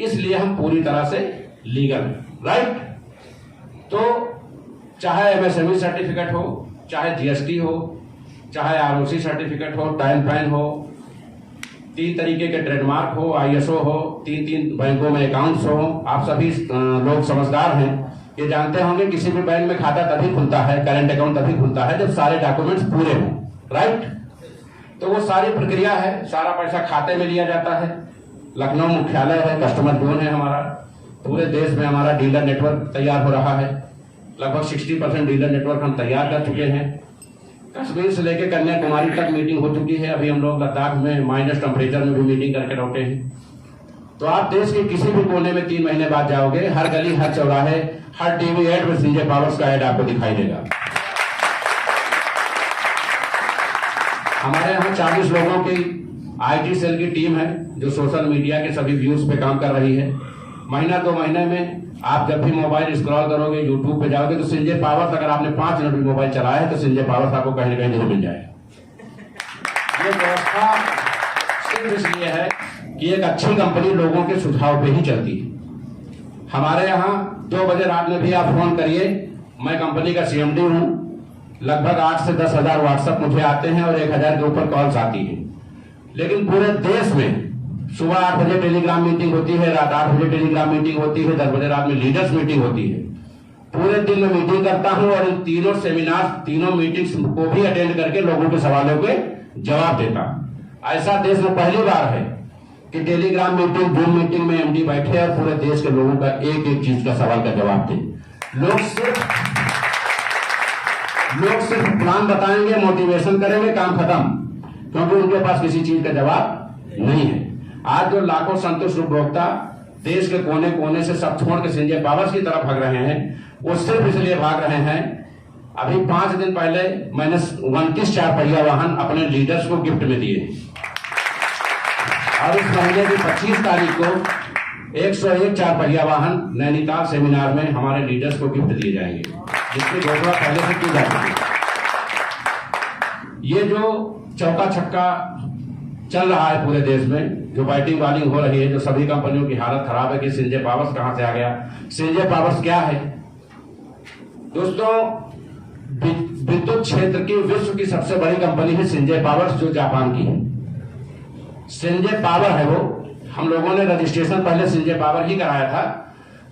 इसलिए हम पूरी तरह से लीगल हैं, राइट? तो चाहे एमएसएमई सर्टिफिकेट हो, चाहे जीएसटी हो, चाहे आरओसी सर्टिफिकेट हो, टाइम पैन हो, 3 तरीके के ट्रेडमार्क हो, आईएसओ हो, 3 बैंकों में अकाउंट्स हो। आप सभी लोग समझदार हैं, ये जानते होंगे किसी भी बैंक में खाता तभी खुलता है, करेंट अकाउंट तभी खुलता है जब सारे डॉक्यूमेंट्स पूरे हों, राइट? तो वो सारी प्रक्रिया है, सारा पैसा खाते में लिया जाता है। लखनऊ मुख्यालय है, कस्टमर जोन है हमारा। पूरे देश में हमारा डीलर नेटवर्क तैयार हो रहा है। लगभग 60% डीलर नेटवर्क हम तैयार कर चुके हैं। कश्मीर से लेकर कन्याकुमारी तक मीटिंग हो चुकी है। अभी हम लोग लद्दाख में माइनस टेम्परेचर में भी मीटिंग करके लौटे हैं। तो आप देश के किसी भी कोने में 3 महीने बाद जाओगे, हर गली, हर चौराहे, हर टीवी एड में संजय पावर्स का एड आपको दिखाई देगा। हमारे यहाँ 40 लोगों की आईटी सेल की टीम है जो सोशल मीडिया के सभी व्यूज पे काम कर रही है। महीना 2 महीने में आप जब भी मोबाइल स्क्रॉल करोगे, यूट्यूब पे जाओगे, तो संजय पावर्स, अगर आपने 5 मिनट भी मोबाइल चलाया है तो संजय पावर्स आपको कहीं न कहीं जरूर मिल जाएगा। ये व्यवस्था सिर्फ इसलिए है कि एक अच्छी कंपनी लोगों के सुझाव पे ही चलती है। हमारे यहाँ 2 बजे रात में भी आप फोन करिए, मैं कंपनी का सीएमडी हूँ, लगभग 8 से 10,000 व्हाट्सएप मुझे आते हैं और 1,000 के ऊपर कॉल्स आती है। लेकिन पूरे देश में सुबह 8 बजे टेलीग्राम मीटिंग होती है, रात 8 बजे टेलीग्राम मीटिंग होती है, 10 बजे रात में लीडर्स मीटिंग होती है। पूरे दिन में मीटिंग करता हूं और इन तीनों सेमिनार, तीनों मीटिंग्स को भी अटेंड करके लोगों के सवालों के जवाब देता। ऐसा देश में पहली बार है कि टेलीग्राम मीटिंग, जूम मीटिंग में एमडी बैठे और पूरे देश के लोगों का एक एक चीज का सवाल का जवाब दे। लोग सिर्फ प्लान बताएंगे, मोटिवेशन करेंगे, काम खत्म, क्योंकि उनके पास किसी चीज का जवाब नहीं है। आज जो लाखों संतुष्ट उपभोक्ता देश के कोने कोने से सब छोड़ के संजय पावर्स की तरफ भाग रहे हैं, वो सिर्फ इसलिए भाग रहे हैं। अभी 5 दिन पहले मैंने 29 4 पहिया वाहन अपने लीडर्स को गिफ्ट में दिए और इस महीने की 25 तारीख को 101 4 पहिया वाहन नैनीताल सेमिनार में हमारे लीडर्स को गिफ्ट दिए जाएंगे, जिसकी घोषणा पहले से की जा चुकी है। ये जो चौका छक्का चल रहा है पूरे देश में, जो बैटिंग बॉलिंग हो रही है, जो सभी कंपनियों की हालत खराब है कि संजय पावर्स कहां से आ गया। संजय पावर्स क्या है दोस्तों? विद्युत क्षेत्र की विश्व की सबसे बड़ी कंपनी है संजय पावर्स, जो जापान की है। संजय पावर है वो। हम लोगों ने रजिस्ट्रेशन पहले संजय पावर ही कराया था,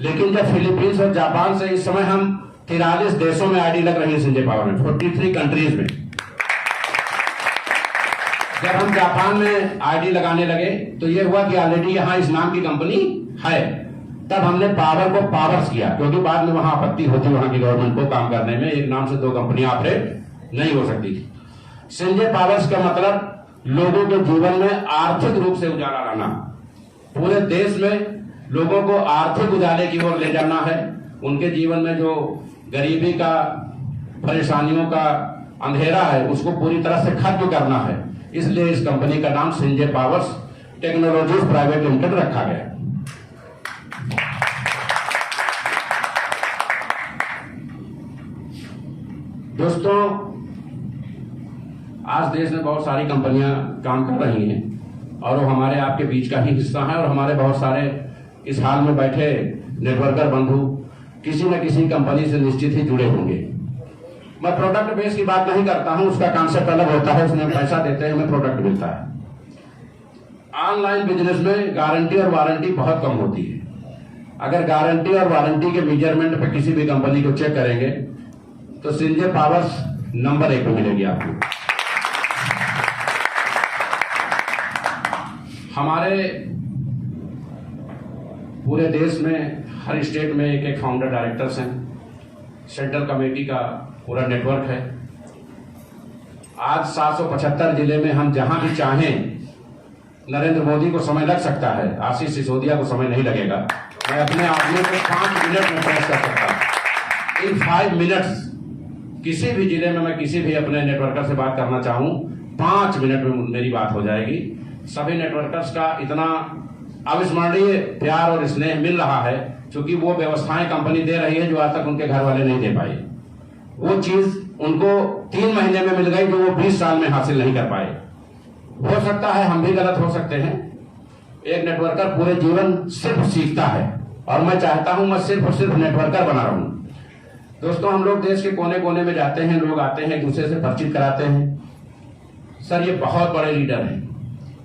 लेकिन जब फिलीपींस और जापान से, इस समय हम 43 देशों में आईडी लग रही है संजय पावर में, 43 कंट्रीज में। जब हम जापान में आईडी लगाने लगे तो ये हुआ कि ऑलरेडी यहाँ इस नाम की कंपनी है। तब हमने पावर को पावर्स किया, क्योंकि बाद में वहां आपत्ति होती वहां की गवर्नमेंट को काम करने में, एक नाम से 2 कंपनियां ऑपरेट नहीं हो सकती थी। संजय पावर्स का मतलब लोगों के जीवन में आर्थिक रूप से उजाला लाना, पूरे देश में लोगों को आर्थिक उजाले की ओर ले जाना है। उनके जीवन में जो गरीबी का, परेशानियों का अंधेरा है, उसको पूरी तरह से खत्म करना है। इसलिए इस कंपनी का नाम Sanjay powers technologies private limited रखा गया। दोस्तों, आज देश में बहुत सारी कंपनियां काम कर रही हैं और वो हमारे आपके बीच का ही हिस्सा है और हमारे बहुत सारे इस हाल में बैठे नेटवर्कर बंधु किसी न किसी कंपनी से निश्चित ही जुड़े होंगे। मैं प्रोडक्ट बेस की बात नहीं करता हूं, उसका कॉन्सेप्ट अलग होता है, उसमें पैसा देते हैं, हमें प्रोडक्ट मिलता है। ऑनलाइन बिजनेस में गारंटी और वारंटी बहुत कम होती है। अगर गारंटी और वारंटी के मेजरमेंट पे किसी भी कंपनी को चेक करेंगे तो सिंजे पावर्स नंबर 1 पे मिलेगी आपको। हमारे पूरे देश में हर स्टेट में एक फाउंडर डायरेक्टर्स हैं, सेंट्रल कमेटी का पूरा नेटवर्क है। आज 775 जिले में हम जहां भी चाहें, नरेंद्र मोदी को समय लग सकता है, आशीष सिसोदिया को समय नहीं लगेगा। मैं अपने आदमी को 5 मिनट में प्रेस कर सकता हूं। इन 5 मिनट्स किसी भी जिले में मैं किसी भी अपने नेटवर्कर से बात करना चाहूं, 5 मिनट में मेरी बात हो जाएगी। सभी नेटवर्कर्स का इतना अविस्मरणीय प्यार और स्नेह मिल रहा है, क्योंकि वो व्यवस्थाएं कंपनी दे रही है जो आज तक उनके घर वाले नहीं दे पाए। वो चीज उनको 3 महीने में मिल गई जो वो 20 साल में हासिल नहीं कर पाए। हो सकता है हम भी गलत हो सकते हैं। एक नेटवर्कर पूरे जीवन सिर्फ सीखता है और मैं चाहता हूं मैं सिर्फ और सिर्फ नेटवर्कर बना रहूं। दोस्तों, हम लोग देश के कोने कोने में जाते हैं, लोग आते हैं, एक दूसरे से परिचित कराते हैं। सर, ये बहुत बड़े लीडर हैं।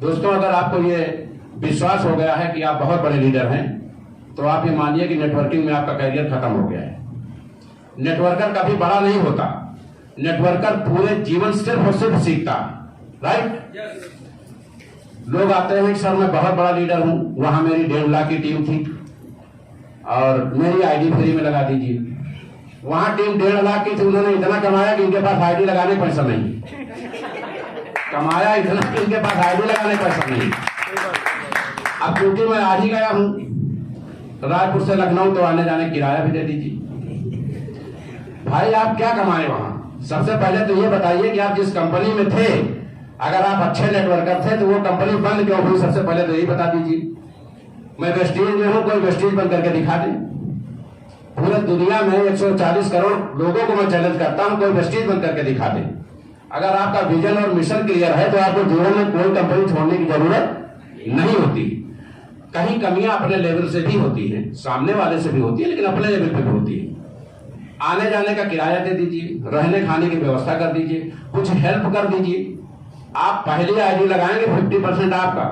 दोस्तों, अगर आपको ये विश्वास हो गया है कि आप बहुत बड़े लीडर हैं, तो आप ये मानिए कि नेटवर्किंग में आपका करियर खत्म हो गया है। नेटवर्कर कभी बड़ा नहीं होता। नेटवर्कर पूरे जीवन सिर्फ और सिर्फ सीखता है। राइट? लोग आते हैं कि सर मैं बहुत बड़ा लीडर हूं, वहां मेरी 1.5 लाख की टीम थी और मेरी आईडी फ्री में लगा दीजिए। वहां टीम 1.5 लाख की थी, उन्होंने इतना कमाया कि इनके पास आईडी लगाने पैसा नहीं। कमाया इतना कि इनके पास आईडी लगाने पैसा नहीं। अब क्योंकि मैं आज ही गया हूं रायपुर से लखनऊ, तो आने जाने किराया भी दे दीजिए। भाई, आप क्या कमाए वहां? सबसे पहले तो ये बताइए कि आप जिस कंपनी में थे, अगर आप अच्छे नेटवर्कर थे तो वो कंपनी बंद क्यों हुई? सबसे पहले तो यही बता दीजिए। मैं वेस्टीज में हूं, कोई वेस्टीज बंद करके दिखा दे। पूरे दुनिया में 140 करोड़ लोगों को मैं चैलेंज करता हूं, कोई वेस्टीज बंद करके दिखा दे। अगर आपका विजन और मिशन क्लियर है तो आपको जीवन में कोई कंपनी छोड़ने की जरूरत नहीं होती। कहीं कमियां अपने लेवल से भी होती हैं, सामने वाले से भी होती है, लेकिन अपने लेवल पे भी होती है। आने जाने का किराया दे दीजिए, रहने खाने की व्यवस्था कर दीजिए, कुछ हेल्प कर दीजिए। आप पहले आईडी लगाएंगे 50% आपका।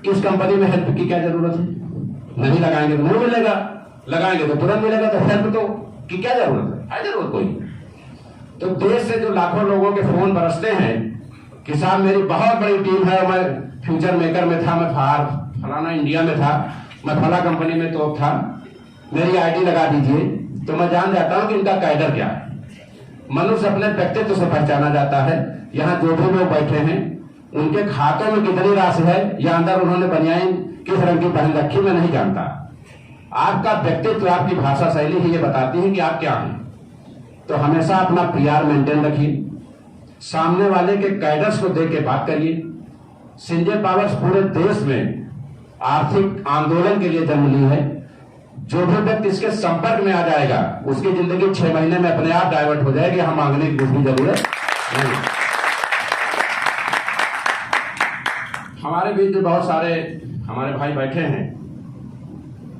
इस कंपनी में हेल्प की क्या जरूरत है? नहीं लगाएंगे तो नहीं मिलेगा, लगाएंगे तो तुरंत मिलेगा। तो हेल्प तो की क्या जरूरत है? जरूरत कोई। तो देश से जो लाखों लोगों के फोन बरसते हैं कि साहब मेरी बहुत बड़ी टीम है, मैं फ्यूचर मेकर में था, मैं फलाना इंडिया में था, मैं फला कंपनी में तो था, मेरी आईडी लगा दीजिए, तो मैं जान जाता हूं कि इनका कैडर क्या है। मनुष्य अपने व्यक्तित्व से पहचाना जाता है। यहाँ जो भी लोग बैठे हैं उनके खातों में कितनी राशि है या अंदर उन्होंने बनियाइन किस रंग की पहन रखी, मैं नहीं जानता। आपका व्यक्तित्व, आपकी भाषा शैली ही ये बताती है कि आप क्या हैं। तो हमेशा अपना पीआर मेंटेन रखिए, सामने वाले के कैडर्स को देख के बात करिए। सिंजे पावर्स पूरे देश में आर्थिक आंदोलन के लिए जन्म ली है। जो भी व्यक्ति इसके संपर्क में आ जाएगा उसकी जिंदगी 6 महीने में अपने आप डाइवर्ट हो जाएगी। हम मांगने की कुछ भी जरूरत नहीं। हमारे बीच जो बहुत सारे हमारे भाई बैठे हैं,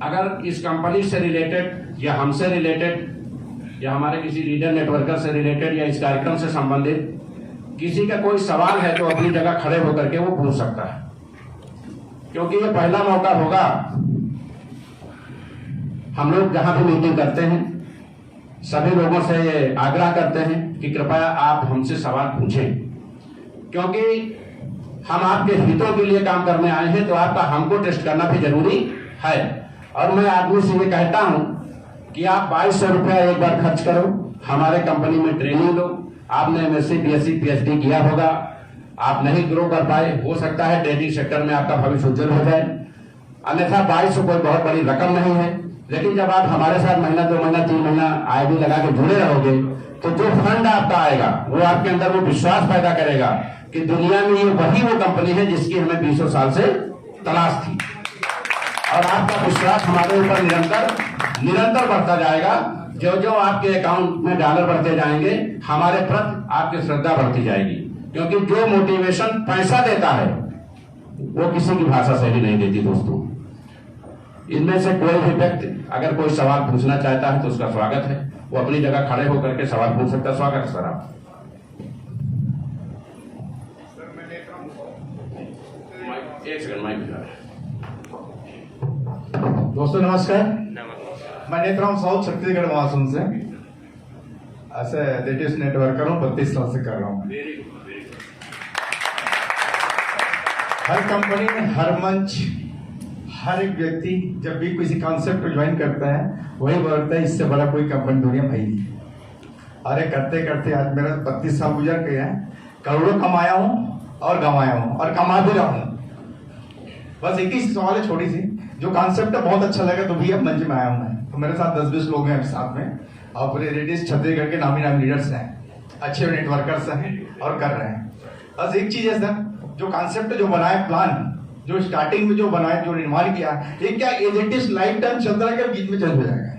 अगर इस कंपनी से रिलेटेड या हमसे रिलेटेड या हमारे किसी लीडर नेटवर्कर से रिलेटेड या इस कार्यक्रम से संबंधित किसी का कोई सवाल है तो अपनी जगह खड़े होकर के वो पूछ सकता है, क्योंकि ये पहला मौका होगा। हम लोग जहां भी मीटिंग करते हैं सभी लोगों से ये आग्रह करते हैं कि कृपया आप हमसे सवाल पूछें, क्योंकि हम आपके हितों के लिए काम करने आए हैं, तो आपका हमको टेस्ट करना भी जरूरी है। और मैं आदमी से ये कहता हूं कि आप 2200 रुपया एक बार खर्च करो, हमारे कंपनी में ट्रेनिंग लो। आपने एमएससी, बीएससी, पीएचडी किया होगा, आप नहीं ग्रो कर पाए, हो सकता है ट्रेनिंग सेक्टर में आपका भविष्य उज्जवल हो जाए। अन्यथा 2200 कोई बहुत बड़ी रकम नहीं है। लेकिन जब आप हमारे साथ महीना, 2 महीना, 3 महीना आईडी लगा के जुड़े रहोगे तो जो फंड आपका आएगा वो आपके अंदर वो विश्वास पैदा करेगा कि दुनिया में ये वही वो कंपनी है जिसकी हमें 20 साल से तलाश थी। और आपका विश्वास हमारे ऊपर निरंतर बढ़ता जाएगा। जो जो आपके अकाउंट में डॉलर बढ़ते जाएंगे, हमारे प्रति आपकी श्रद्धा बढ़ती जाएगी, क्योंकि जो मोटिवेशन पैसा देता है वो किसी की भाषा शैली नहीं देती। दोस्तों, इनमें से कोई भी व्यक्ति अगर कोई सवाल पूछना चाहता है तो उसका स्वागत है, वो अपनी जगह खड़े होकर के सवाल पूछ सकता है। स्वागत है सर आप। एक सेकंड माइक मिला है। दोस्तों नमस्कार, मैं नेत्राम साउथ छत्तीसगढ़ महासुन से ऐसे लेटेस्ट नेटवर्कर हूँ, 32 साल से कर रहा हूँ। हर कंपनी में, हर मंच, हर एक व्यक्ति जब भी किसी कॉन्सेप्ट को ज्वाइन करता है वही बोलता है इससे बड़ा कोई कंपनी दुनिया में नहीं। अरे करते करते आज मेरा 32 साल गुजर गए हैं, करोड़ों कमाया हूँ और गंवाया हूँ और कमा भी रहा हूँ। बस एक ही सवाल है छोटी सी, जो कॉन्सेप्ट है बहुत अच्छा लगा तो भी अब मंच में आया हूँ मैं। तो मेरे साथ 10-20 लोग हैं साथ में और पूरे लेडीज छत्तीसगढ़ के नामी लीडर्स हैं, अच्छे नेटवर्कर्स हैं और कर रहे हैं। बस एक चीज है सर, जो कॉन्सेप्ट जो बनाए, प्लान जो स्टार्टिंग में जो बनाए, जो निर्माण किया, ये क्या इट इज लाइफ टाइम चलता रहेगा, बीच में चल जाएगा।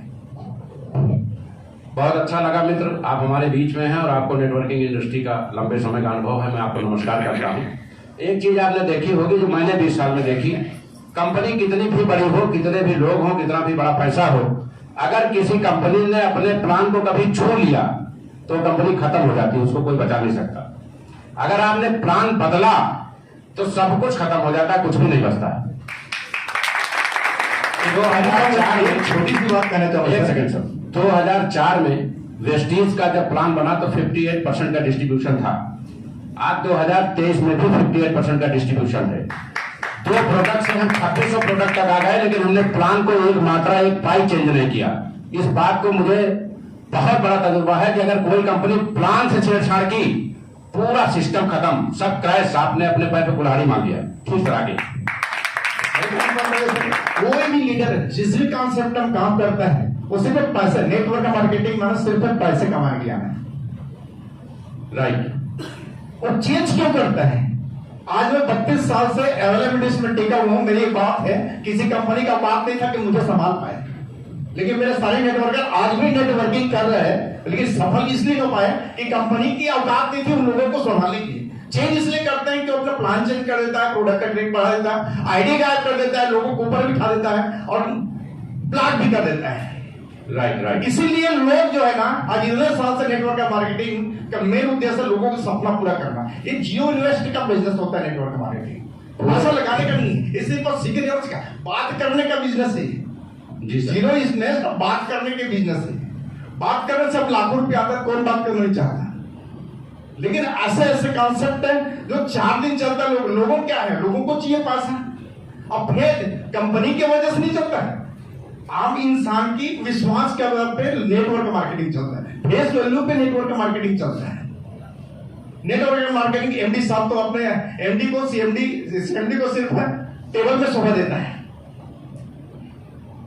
बहुत अच्छा लगा मित्र, आप हमारे बीच में हैं और आपको नेटवर्किंग इंडस्ट्री का लंबे समय का अनुभव है। मैं आपको नमस्कार करता हूँ। एक चीज आपने देखी होगी जो मैंने 20 साल में देखी, कंपनी कितनी भी बड़ी हो, कितने भी लोग हो, कितना भी बड़ा पैसा हो, अगर किसी कंपनी ने अपने प्लान को कभी छू लिया तो कंपनी खत्म हो जाती है, उसको कोई बचा नहीं सकता। अगर आपने प्लान बदला तो सब कुछ खत्म हो जाता है, कुछ भी नहीं बचता है। 2004 में छोटी सी बात कहना चाहूँगा, एक सेकंड सर, 2004 में वेस्टीज का जब प्लान बना तो 58% का डिस्ट्रीब्यूशन था। आज 2023 में भी 58% का डिस्ट्रीब्यूशन है। 2 प्रोडक्ट से हम 2600 प्रोडक्ट तक आ गए, लेकिन हमने प्लान को एक मात्रा, एक पाई चेंज नहीं किया। इस बात को मुझे बहुत बड़ा तजुर्बा है कि अगर कोई कंपनी प्लान से छेड़छाड़ की, पूरा सिस्टम खत्म, सब क्रैश, आपने अपने पैर पे कुल्हाड़ी मार दिया। ठीक तरह की कोई भी लीडर जिस भी कॉन्सेप्ट में काम करता है वो सिर्फ पैसे, नेटवर्क मार्केटिंग में सिर्फ पैसे कमाने के लिए आना है, राइट। और चेंज क्यों करता है? आज मैं 32 साल से अवेलेबिलिटी में टिका हुआ हूं। मेरी एक बात है, किसी कंपनी का बात नहीं था कि मुझे संभाल पाए, लेकिन मेरे सारे नेटवर्कर आज भी नेटवर्किंग कर रहे हैं, लेकिन सफल इसलिए हो पाए कि कंपनी की औकात नहीं थी उन लोगों को संभालने की। चेंज इसलिए करते हैं कि अपना प्लान चेंज कर देता है, प्रोडक्ट का रेट बढ़ा देता है, आईडी गायब कर देता है, लोगों को ऊपर बिठा देता है और ब्लॉक भी कर देता है। राइट। इसीलिए लोग जो है ना, आज इतने साल से नेटवर्क मार्केटिंग का मेन उद्देश्य लोगों को सपना पूरा करना। ये जियो इन्वेस्ट का बिजनेस होता है नेटवर्क मार्केटिंग, पैसा लगाने का नहीं, इसी पर सिग्नेचर्स का बात करने का बिजनेस है। जीरो बिजनेस बात करने के बिजनेस है। बात करने से अब लाखों रुपया आता है, कौन बात करना नहीं चाहता, लेकिन ऐसे ऐसे कॉन्सेप्ट है जो 4 दिन चलता है। लोगों क्या है, लोगों को चाहिए पैसा, और फिर कंपनी की वजह से नहीं चलता है, आम इंसान की विश्वास के आधार पे नेटवर्क मार्केटिंग चलता है, फेस वैल्यू पे नेटवर्क मार्केटिंग चलता है। नेटवर्क मार्केटिंग एमडी साहब तो अपने एमडी को सीएमडी को सिर्फ टेबल में शोभा देता है,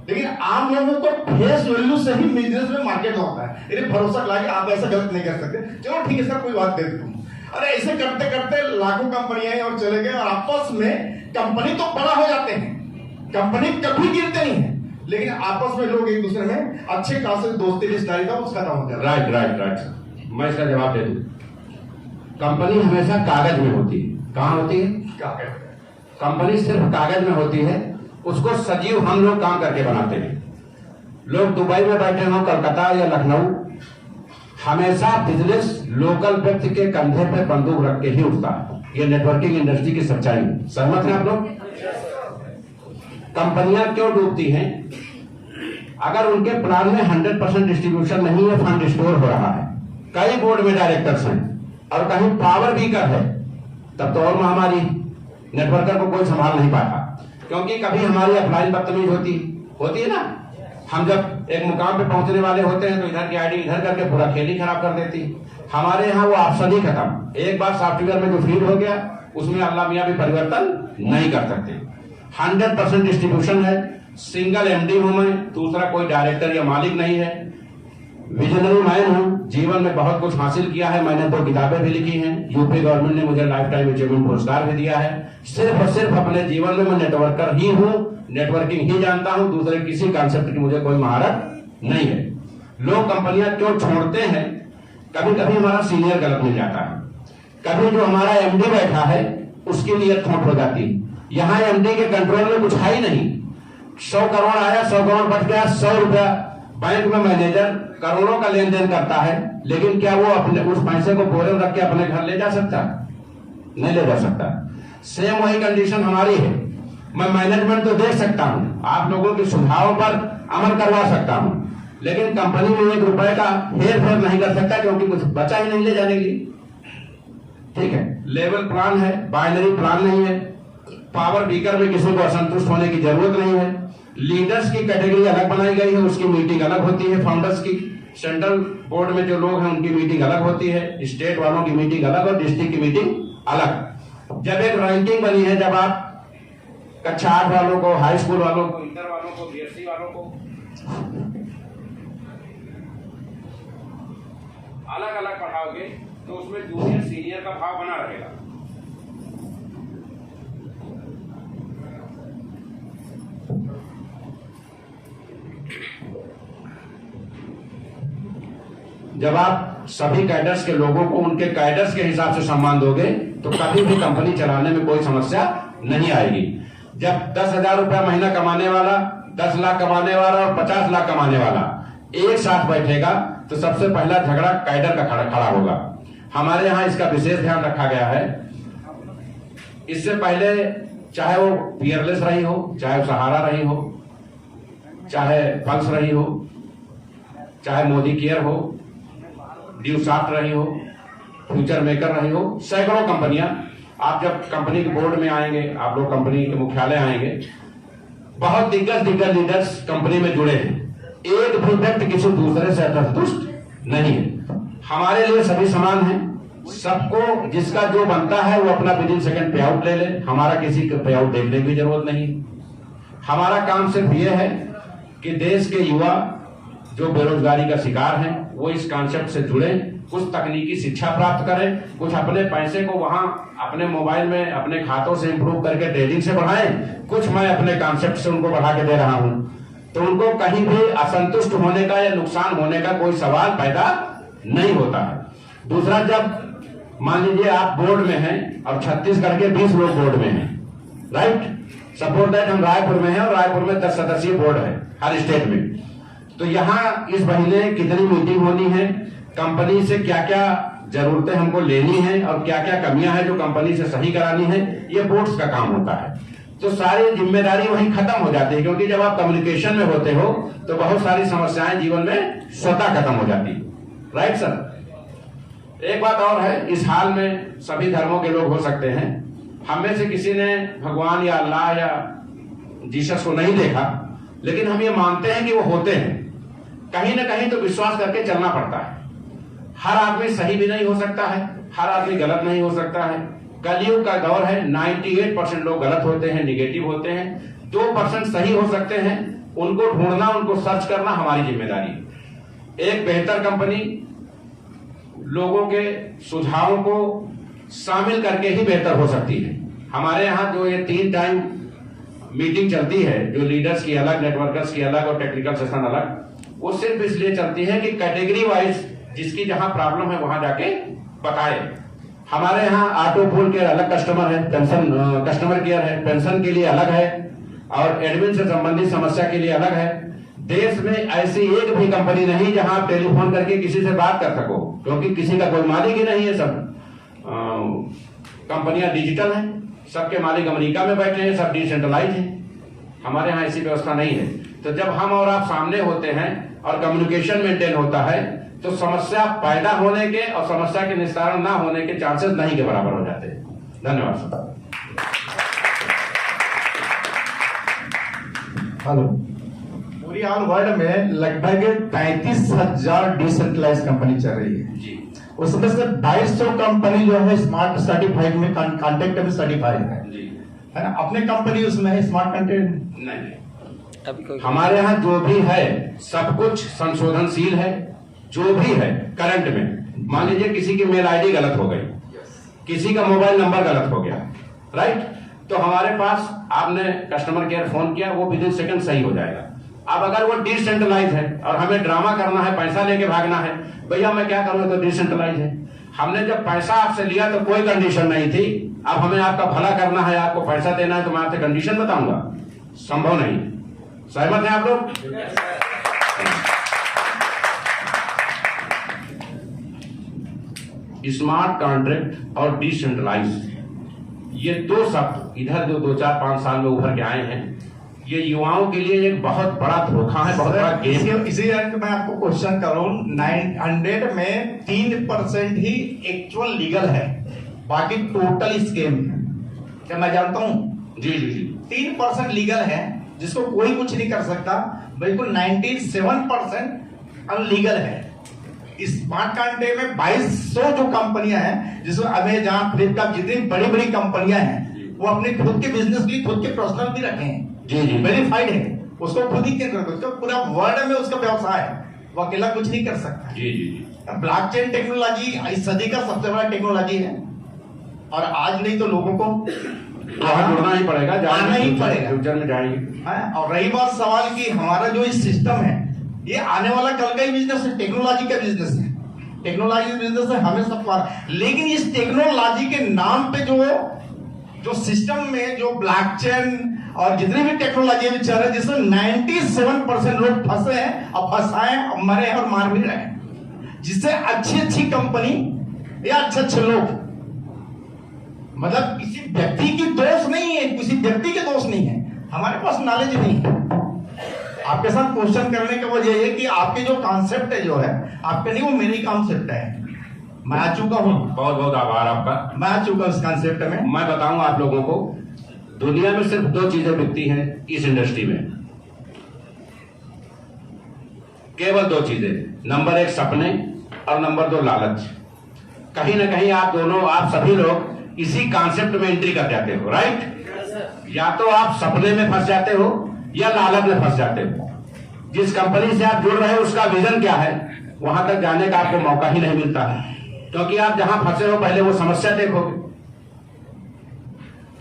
लेकिन आम लोगों को फेस वैल्यू से ही बिजनेस में मार्केट होता है। इन्हें भरोसा लगा आप ऐसा गलत नहीं कर सकते, चलो ठीक है सर कोई बात दे दूं। अरे ऐसे करते करते लाखों कंपनियां और चले गए, और आपस में कंपनी तो बड़ा हो जाते हैं, कंपनी कभी गिरते नहीं है, लेकिन आपस में लोग एक दूसरे में अच्छे खासे दोस्ती रिश्तेदारी था उसका नाम होता है। राइट। मैं इसका जवाब दे दूं। कंपनी हमेशा कागज में होती है। कहां होती है? कागज। कंपनी सिर्फ कागज में होती है, उसको सजीव हम लोग काम करके बनाते हैं। लोग दुबई में बैठे हों, कलकत्ता या लखनऊ, हमेशा बिजनेस लोकल व्यक्ति के कंधे पर बंदूक रख के ही उठता है। ये नेटवर्किंग इंडस्ट्री की सच्चाई है। सहमत हैं आप लोग? कंपनियां क्यों डूबती हैं? अगर उनके प्लान में 100% डिस्ट्रीब्यूशन नहीं है, फंड स्टोर हो रहा है, कई बोर्ड में डायरेक्टर्स हैं और कहीं पावर वीकर है, तब तो और महामारी, नेटवर्कर को कोई संभाल नहीं पाता। क्योंकि कभी हमारी अपलाइन बदतमीज होती है ना, हम जब एक मुकाम पे पहुंचने वाले होते हैं तो इधर की आईडी इधर करके पूरा खेल ही खराब कर देती। हमारे यहाँ वो ऑप्शन ही खत्म। एक बार सॉफ्टवेयर में जो फीड हो गया उसमें अल्लाह मियां भी परिवर्तन नहीं कर सकते। 100% डिस्ट्रीब्यूशन है, सिंगल एमडी हूं मैं, दूसरा कोई डायरेक्टर या मालिक नहीं है। विजनरी मैन हूं, जीवन में बहुत कुछ हासिल किया है। मैंने 2 किताबें भी लिखी हैं, यूपी गवर्नमेंट ने मुझे लाइफ टाइम अचीवमेंट पुरस्कार भी दिया है। सिर्फ और सिर्फ अपने जीवन में मैं नेटवर्कर ही हूं, नेटवर्किंग ही जानता हूं, दूसरे किसी कॉन्सेप्ट की मुझे कोई महारत नहीं है। लोग कंपनियां क्यों छोड़ते हैं? कभी कभी हमारा सीनियर गलत मिल जाता है, कभी जो हमारा एमडी बैठा है उसके लिए खोट हो जाती है। यहाँ एमडी के कंट्रोल में कुछ है ही नहीं, 100 करोड़ आया, 100 करोड़ बच गया, 100 रुपया बैंक में मैनेजर करोड़ों का लेन देन करता है, लेकिन क्या वो अपने उस पैसे को बोरे में रख के अपने घर ले जा सकता? नहीं ले जा सकता। सेम वही कंडीशन हमारी है। मैं मैनेजमेंट तो देख सकता हूं, आप लोगों के सुझावों पर अमल करवा सकता हूं, लेकिन कंपनी में 1 रुपए का हेर फेर नहीं कर सकता, क्योंकि कुछ बचा ही नहीं ले जाने के लिए। ठीक है, लेवल प्लान है, बाइनरी प्लान नहीं है, पावर बीकर में किसी को असंतुष्ट होने की जरूरत नहीं है। लीडर्स की कैटेगरी अलग बनाई गई है, उसकी मीटिंग अलग होती है। फाउंडर्स की, सेंट्रल बोर्ड में जो लोग हैं उनकी मीटिंग अलग होती है, स्टेट वालों की मीटिंग अलग और डिस्ट्रिक्ट की मीटिंग अलग। जब एक रैंकिंग बनी है, जब आप कक्षा 8 वालों को, हाई स्कूल वालों को, इंटर वालों को, बीएससी वालों को अलग अलग पढ़ाओगे तो उसमें जूनियर सीनियर का भाव बना रहेगा। जब आप सभी कैडर्स के लोगों को उनके कैडर्स के हिसाब से सम्मान दोगे तो कभी भी कंपनी चलाने में कोई समस्या नहीं आएगी। जब 10,000 रुपया महीना कमाने वाला, 10 लाख कमाने वाला और 50 लाख कमाने वाला एक साथ बैठेगा तो सबसे पहला झगड़ा कैडर का खड़ा होगा। हमारे यहाँ इसका विशेष ध्यान रखा गया है। इससे पहले चाहे वो पियरलेस रही हो, चाहे वो सहारा रही हो, चाहे पल्स रही हो, चाहे मोदी केयर हो, ड्यू सॉफ्ट रही हो, फ्यूचर मेकर रही हो, सैकड़ों कंपनियां। आप जब कंपनी के बोर्ड में आएंगे, आप लोग कंपनी के मुख्यालय आएंगे, बहुत दिग्गज लीडर्स कंपनी में जुड़े हैं। एक भी व्यक्ति किसी दूसरे से असंतुष्ट नहीं है। हमारे लिए सभी समान हैं। सबको जिसका जो बनता है वो अपना विदिन सेकंड पे आउट ले ले। हमारा किसी का पे आउट देखने की जरूरत नहीं। हमारा काम सिर्फ ये है कि देश के युवा जो बेरोजगारी का शिकार हैं वो इस कॉन्सेप्ट से जुड़े, कुछ तकनीकी शिक्षा प्राप्त करें, कुछ अपने पैसे को वहां अपने मोबाइल में अपने खातों से इंप्रूव करके ट्रेडिंग से बढ़ाएं, कुछ मैं अपने कॉन्सेप्ट से उनको बढ़ा के दे रहा हूं। तो उनको कहीं भी असंतुष्ट होने का या नुकसान होने का कोई सवाल पैदा नहीं होता है। दूसरा, जब मान लीजिए आप बोर्ड में हैं और छत्तीसगढ़ के 20 लोग बोर्ड में हैं, राइट, सपोज दैट हम रायपुर में हैं और रायपुर में 10 सदस्यीय बोर्ड है हर स्टेट में। तो यहाँ इस महीने कितनी मीटिंग होनी है, कंपनी से क्या क्या जरूरतें हमको लेनी है और क्या क्या कमियां हैं जो कंपनी से सही करानी है, ये बोर्ड्स का काम होता है। तो सारी जिम्मेदारी वहीं खत्म हो जाती है, क्योंकि जब आप कम्युनिकेशन में होते हो तो बहुत सारी समस्याएं जीवन में स्वतः खत्म हो जाती है। Right sir. एक बात और है, इस हाल में सभी धर्मों के लोग हो सकते हैं। हम में से किसी ने भगवान या अल्लाह या जीसस को नहीं देखा, लेकिन हम ये मानते हैं कि वो होते हैं। कहीं ना कहीं तो विश्वास करके चलना पड़ता है। हर आदमी सही भी नहीं हो सकता है, हर आदमी गलत नहीं हो सकता है। कलयुग का दौर है, 98% लोग गलत होते हैं, निगेटिव होते हैं, 2% सही हो सकते हैं। उनको ढूंढना, उनको सर्च करना हमारी जिम्मेदारी है। एक बेहतर कंपनी लोगों के सुझावों को शामिल करके ही बेहतर हो सकती है। हमारे यहाँ जो ये 3 टाइम मीटिंग चलती है, जो लीडर्स की अलग, नेटवर्कर्स की अलग और टेक्निकल सेशन अलग, वो सिर्फ इसलिए चलती है कि कैटेगरी वाइज जिसकी जहां प्रॉब्लम है वहां जाके बताए। हमारे यहाँ ऑटो पूल के अलग कस्टमर है, पेंशन कस्टमर केयर है, पेंशन के लिए अलग है और एडमिन से संबंधित समस्या के लिए अलग है। देश में ऐसी एक भी कंपनी नहीं जहां आप टेलीफोन करके किसी से बात कर सको, क्योंकि किसी का कोई मालिक ही नहीं है। सब कंपनियां डिजिटल हैं, सबके मालिक अमेरिका में बैठे हैं, सब डिसेंट्रलाइज हैं। हमारे यहाँ ऐसी व्यवस्था नहीं है। तो जब हम और आप सामने होते हैं और कम्युनिकेशन मेंटेन होता है तो समस्या पैदा होने के और समस्या के निस्तारण ना होने के चांसेस नहीं के बराबर हो जाते हैं। धन्यवाद सर। हेलो। पूरी ऑल वर्ल्ड में लगभग 35,000 डिसेंट्रलाइज कंपनी चल रही है जी। उसमें से 250 कंपनी जो है स्मार्ट सर्टिफाइड में, कॉन्टेक्ट में सर्टिफाइड है जी, है ना। अपने कंपनी उसमें है स्मार्ट कंटेंट नहीं। हमारे यहाँ जो भी है सब कुछ संशोधनशील है। जो भी है करंट में, मान लीजिए किसी की मेल आईडी गलत हो गई, किसी का मोबाइल नंबर गलत हो गया, राइट, तो हमारे पास आपने कस्टमर केयर फोन किया, वो विदिन सेकंड सही हो जाएगा। अब अगर वो डिसेंट्रलाइज है और हमें ड्रामा करना है, पैसा लेके भागना है, भैया मैं क्या करूँ, तो डिसेंट्रलाइज है। हमने जब पैसा आपसे लिया तो कोई कंडीशन नहीं थी, अब हमें आपका भला करना है, आपको पैसा देना है, तो मैं आपसे कंडीशन बताऊंगा, संभव नहीं। सहमत हैं आप लोग? स्मार्ट कॉन्ट्रैक्ट और डिसेंट्रलाइज, ये दो शब्द इधर जो 2-4-5 साल में उभर के आए हैं, ये युवाओं के लिए एक बहुत बड़ा धोखा है, बहुत बड़ा गेम। इसी मैं आपको क्वेश्चन कर रहा हूँ, 900 में 3% ही एक्चुअल लीगल है, बाकी टोटल स्कैम है। क्या मैं जानता हूँ? जी जी जी। 3% लीगल है जिसको कोई कुछ नहीं कर सकता, बिल्कुल 97% अनलीगल है। स्मार्ट कॉन्ट्रैक्ट में 2200 जो कंपनियां हैं, जिसमें अमेजॉन, फ्लिपकार्ट, जितनी बड़ी बड़ी कंपनियां हैं, वो अपने खुद के बिजनेस के लिए खुद के पर्सनल भी रखे हैं, जी जी, वेरीफाइड है, उसको खुद ही उसका पूरा वर्ल्ड में उसका व्यवसाय है, वो अकेला कुछ नहीं कर सकता। जी जी जी। ब्लॉकचेन टेक्नोलॉजी इस सदी का सबसे बड़ा टेक्नोलॉजी है, और आज नहीं तो लोगों को जुड़ना ही पड़ेगा, आना ही पड़ेगा, फ्यूचर में जाएंगे। और रही बात सवाल की हमारा जो इस सिस्टम है, ये आने वाला कल का ही बिजनेस है, टेक्नोलॉजी का बिजनेस है, टेक्नोलॉजी बिजनेस है, हमें सब पर। लेकिन इस टेक्नोलॉजी के नाम पे जो सिस्टम में जो ब्लॉकचेन और जितनी भी टेक्नोलॉजी में चल रहा है, जिसमें 97% लोग फंसे हैं और फंसाए और मरे हैं और मार भी रहे हैं, जिससे अच्छी कंपनी या अच्छे लोग, मतलब किसी व्यक्ति की दोष नहीं है, किसी व्यक्ति के दोष नहीं है, हमारे पास नॉलेज नहीं है। आपके साथ क्वेश्चन करने का वजह ये कि आपके जो कॉन्सेप्ट है, जो है आपके नहीं, वो मेरी कॉन्सेप्ट है, मैं आ चुका हूं। बहुत बहुत आभार आपका, मैं आ चुका इस कॉन्सेप्ट में। मैं बताऊं आप लोगों को, दुनिया में सिर्फ 2 चीजें बिकती हैं इस इंडस्ट्री में, केवल 2 चीजें, नंबर 1 सपने और नंबर 2 लालच। कहीं ना कहीं आप सभी लोग इसी कॉन्सेप्ट में एंट्री कर जाते हो, राइट? या तो आप सपने में फंस जाते हो या लालच में फंस जाते हो। जिस कंपनी से आप जुड़ रहे हो उसका विजन क्या है, वहां तक जाने का आपको मौका ही नहीं मिलता है, क्योंकि आप जहां फंसे हो पहले वो समस्या देखोगे।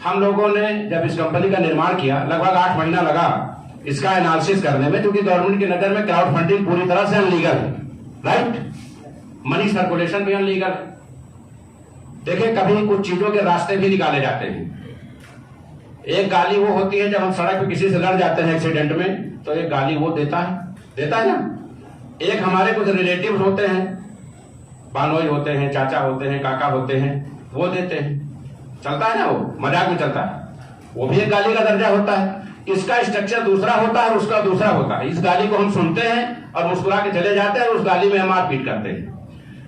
हम लोगों ने जब इस कंपनी का निर्माण किया, लगभग 8 महीना लगा इसका एनालिसिस करने में, क्योंकि गवर्नमेंट की नजर में क्राउड फंडिंग पूरी तरह से अनलीगल है, राइट? मनी सर्कुलेशन भी अनलीगल है। देखिए, कभी कुछ चीजों के रास्ते भी निकाले जाते हैं। एक गाली वो होती है जब हम सड़क पे किसी से लड़ जाते हैं एक्सीडेंट में, तो एक गाली वो देता है ना। एक हमारे कुछ रिलेटिव होते हैं, बानोई होते हैं, चाचा होते हैं, काका होते हैं, वो देते हैं, चलता है ना, वो मजाक में चलता है, वो भी एक गाली का दर्जा होता है। इसका स्ट्रक्चर दूसरा होता है, उसका दूसरा होता है। इस गाली को हम सुनते हैं और मुस्कुरा के चले जाते हैं, उस गाली में हम मारपीट करते हैं।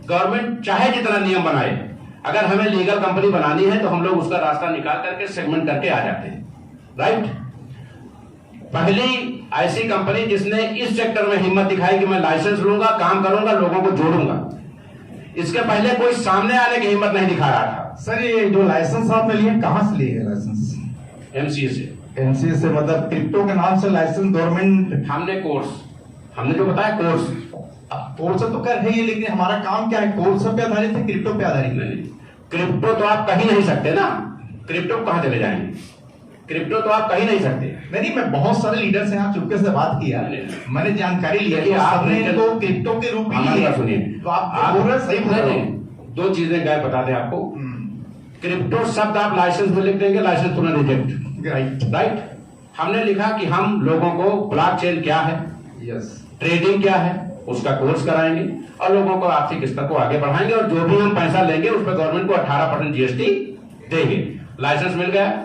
गवर्नमेंट चाहे जितना नियम बनाए, अगर हमें लीगल कंपनी बनानी है तो हम लोग उसका रास्ता निकाल करके सेगमेंट करके आ जाते हैं, राइट? पहली ऐसी कंपनी जिसने इस सेक्टर में हिम्मत दिखाई कि मैं लाइसेंस लूंगा, काम करूंगा, लोगों को जोड़ूंगा, इसके पहले कोई सामने आने की हिम्मत नहीं दिखा रहा था। सर, ये जो लाइसेंस आपने लिए, कहां से लिए लाइसेंस? एमसीए से। एमसीए से मतलब क्रिप्टो के नाम से लाइसेंस गवर्नमेंट? हमने जो बताया कोर्स तो कर है, लेकिन हमारा काम क्या है? कोर्स पे आधारित है, क्रिप्टो पे आधारित नहीं। क्रिप्टो तो आप कहीं नहीं सकते ना, क्रिप्टो कहां चले जाएंगे? क्रिप्टो तो आप कहीं नहीं सकते। नहीं, मैं बहुत सारे लीडर से यहाँ चुपके से बात किया, मैंने जानकारी लिया कि आपने तो क्रिप्टो के रूप में सुनिए, तो आप बोल रहे सही बोल रहे हैं। 2 चीजें गए बता दें आपको। क्रिप्टो शब्द आप लाइसेंस में लिख देंगे, लाइसेंस तुरंत रिजेक्ट, राइट? हमने लिखा कि हम लोगों को ब्लॉकचेन क्या है, ट्रेडिंग क्या है, उसका कोर्स कराएंगे और लोगों को आर्थिक स्तर को आगे बढ़ाएंगे, और जो भी हम पैसा लेंगे उस पर गवर्नमेंट को 18% जीएसटी देंगे। लाइसेंस मिल गया,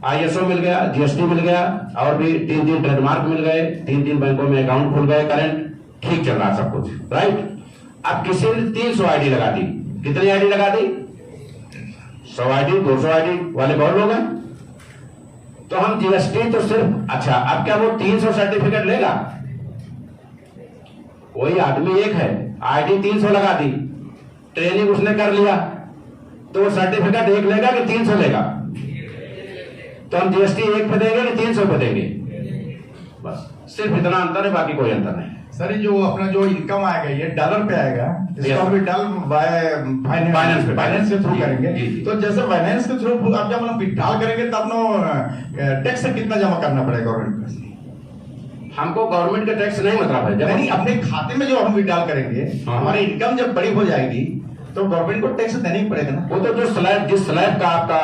आईएसओ मिल गया, जीएसटी मिल गया, और भी 3 ट्रेडमार्क मिल गए, 3 बैंकों में अकाउंट खुल गए, करंट ठीक चल रहा सब कुछ, राइट? अब किसी ने 300 आईडी लगा दी, कितनी आईडी लगा दी? 100 आईडी, 200 आईडी वाले बहुत लोग हैं, तो हम जीएसटी तो सिर्फ, अच्छा अब क्या वो 300 सर्टिफिकेट लेगा? वही आदमी एक है, आईडी 300 लगा दी, ट्रेनिंग उसने कर लिया, तो वो सर्टिफिकेट 1 लेगा कि 300 लेगा? तो हम जीएसटी 1 पे देंगे कि 300 पे देंगे? बस सिर्फ इतना अंतर है, बाकी कोई अंतर नहीं। सर, जो अपना जो इनकम आएगा ये डॉलर पे आएगा, इसका भी फाइनेंस के थ्रू करेंगे। तो जैसे फाइनेंस के थ्रू आप जब हम विड्रॉल करेंगे तब नो टैक्स कितना जमा करना पड़ेगा गवर्नमेंट में? हमको गवर्नमेंट का टैक्स नहीं मतलब है। जब नहीं, अपने खाते में जो हम विड्रॉल करेंगे, हमारी इनकम जब बड़ी हो जाएगी तो गवर्नमेंट को टैक्स देना ही पड़ेगा ना। वो तो जिस स्लैब का आपका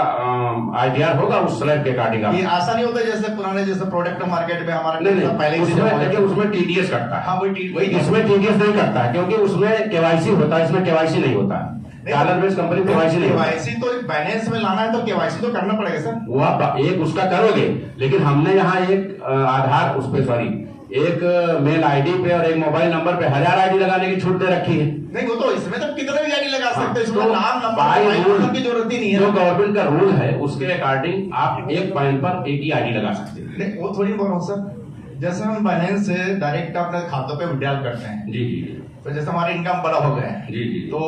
आईडीआर होगा उस स्लैब के अकॉर्डिंग ये आशा नहीं होता जैसे पुराने जैसे प्रोडक्ट मार्केट में हमारा नहीं पहले उसमें टीडीएस कटता है। हाँ वही इसमें टीडीएस नहीं कटता है क्योंकि उसमें केवाईसी होता है, इसमें केवाईसी नहीं होता है। डॉलर बेस्ड कंपनी केवाईसी नहीं होता। केवाईसी तो बैलेंस में लाना है तो केवाईसी तो करना पड़ेगा सर। वो आप एक उसका करोगे, लेकिन हमने यहाँ एक आधार उस पे एक मेल आईडी पे और एक मोबाइल नंबर पे 1000 आईडी लगाने की छूट दे रखी है। नहीं वो तो इसमें तो कितने भी आईडी लगा सकते हैं, इसमें तो नाम नंबर की जरूरत ही नहीं है। जो गवर्नमेंट का रूल है उसके अकॉर्डिंग आप एक पैन पर एक ही आईडी लगा सकते हैं। नहीं वो थोड़ी बोल रहा हूँ सर, जैसे हम बैलेंस से डायरेक्ट अपने खातों पे विड्रॉल करते हैं जी जी, तो जैसे हमारे इनकम बड़ा हो गया है जी जी, तो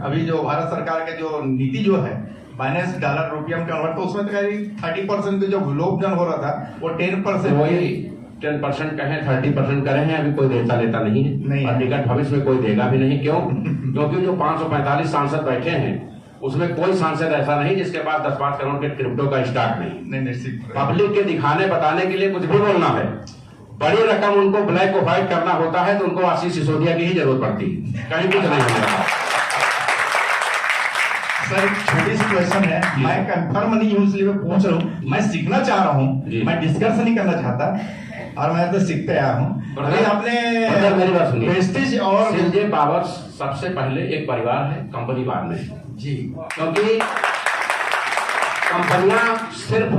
अभी जो भारत सरकार के जो नीति जो है बैलेंस डॉलर रुपया में कन्वर्ट, तो उसमें तो करीब 30% जो विलोपन हो रहा था वो 10% वही 10% कहें 30% करें हैं, अभी कोई देता लेता नहीं है और निकट भविष्य में कोई देगा भी नहीं। क्यों? क्योंकि जो 545 सांसद बैठे हैं उसमें कोई सांसद ऐसा नहीं जिसके पास 10-5 करोड़ के क्रिप्टो का स्टॉक नहीं। पब्लिक के दिखाने बताने के लिए कुछ भी बोलना है, बड़ी रकम उनको ब्लैक को व्हाइट करना होता है तो उनको आशीष सिसोदिया की ही जरूरत पड़ती है, कहीं कुछ नहीं होगा। सर छोटी सी क्वेश्चन है, मैं कंफर्म नहीं हूँ इसलिए मैं पूछ रहा हूँ, मैं सीखना चाह रहा हूँ, मैं डिस्कस नहीं करना चाहता और मैं तो सीखते आया हूँ। अभी आपने मेरी बात सुनिए, प्रेस्टीज और संजय पावर्स सबसे पहले एक परिवार है, कंपनी बाद में जी, क्योंकि कंपनियां सिर्फ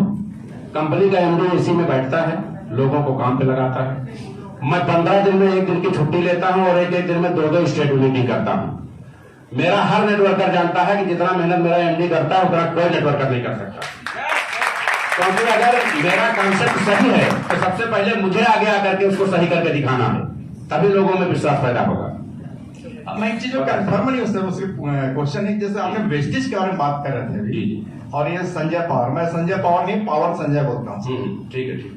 कंपनी का एमडी एसी में बैठता है, लोगों को काम पे लगाता है। मैं 15 दिन में 1 दिन की छुट्टी लेता हूं और एक दिन में 2 स्टेट मीटिंग करता हूं। मेरा हर नेटवर्कर जानता है कि जितना मेहनत मेरा एमडी करता है उतना कोई नेटवर्कर नहीं कर सकता, क्योंकि अगर मेरा कॉन्सेप्ट सही है तो सबसे पहले मुझे आगे आकर के उसको सही करके दिखाना है, तभी लोगों में विश्वास पैदा होगा। अब मैं एक चीज कंफर्म नहीं हो उसके क्वेश्चन है, जैसे आपने वेस्टेज के बारे में बात कर रहे थे अभी, और ये संजय पावर, मैं संजय पावर नहीं पावर संजय बोलता हूँ। ठीक है, ठीक,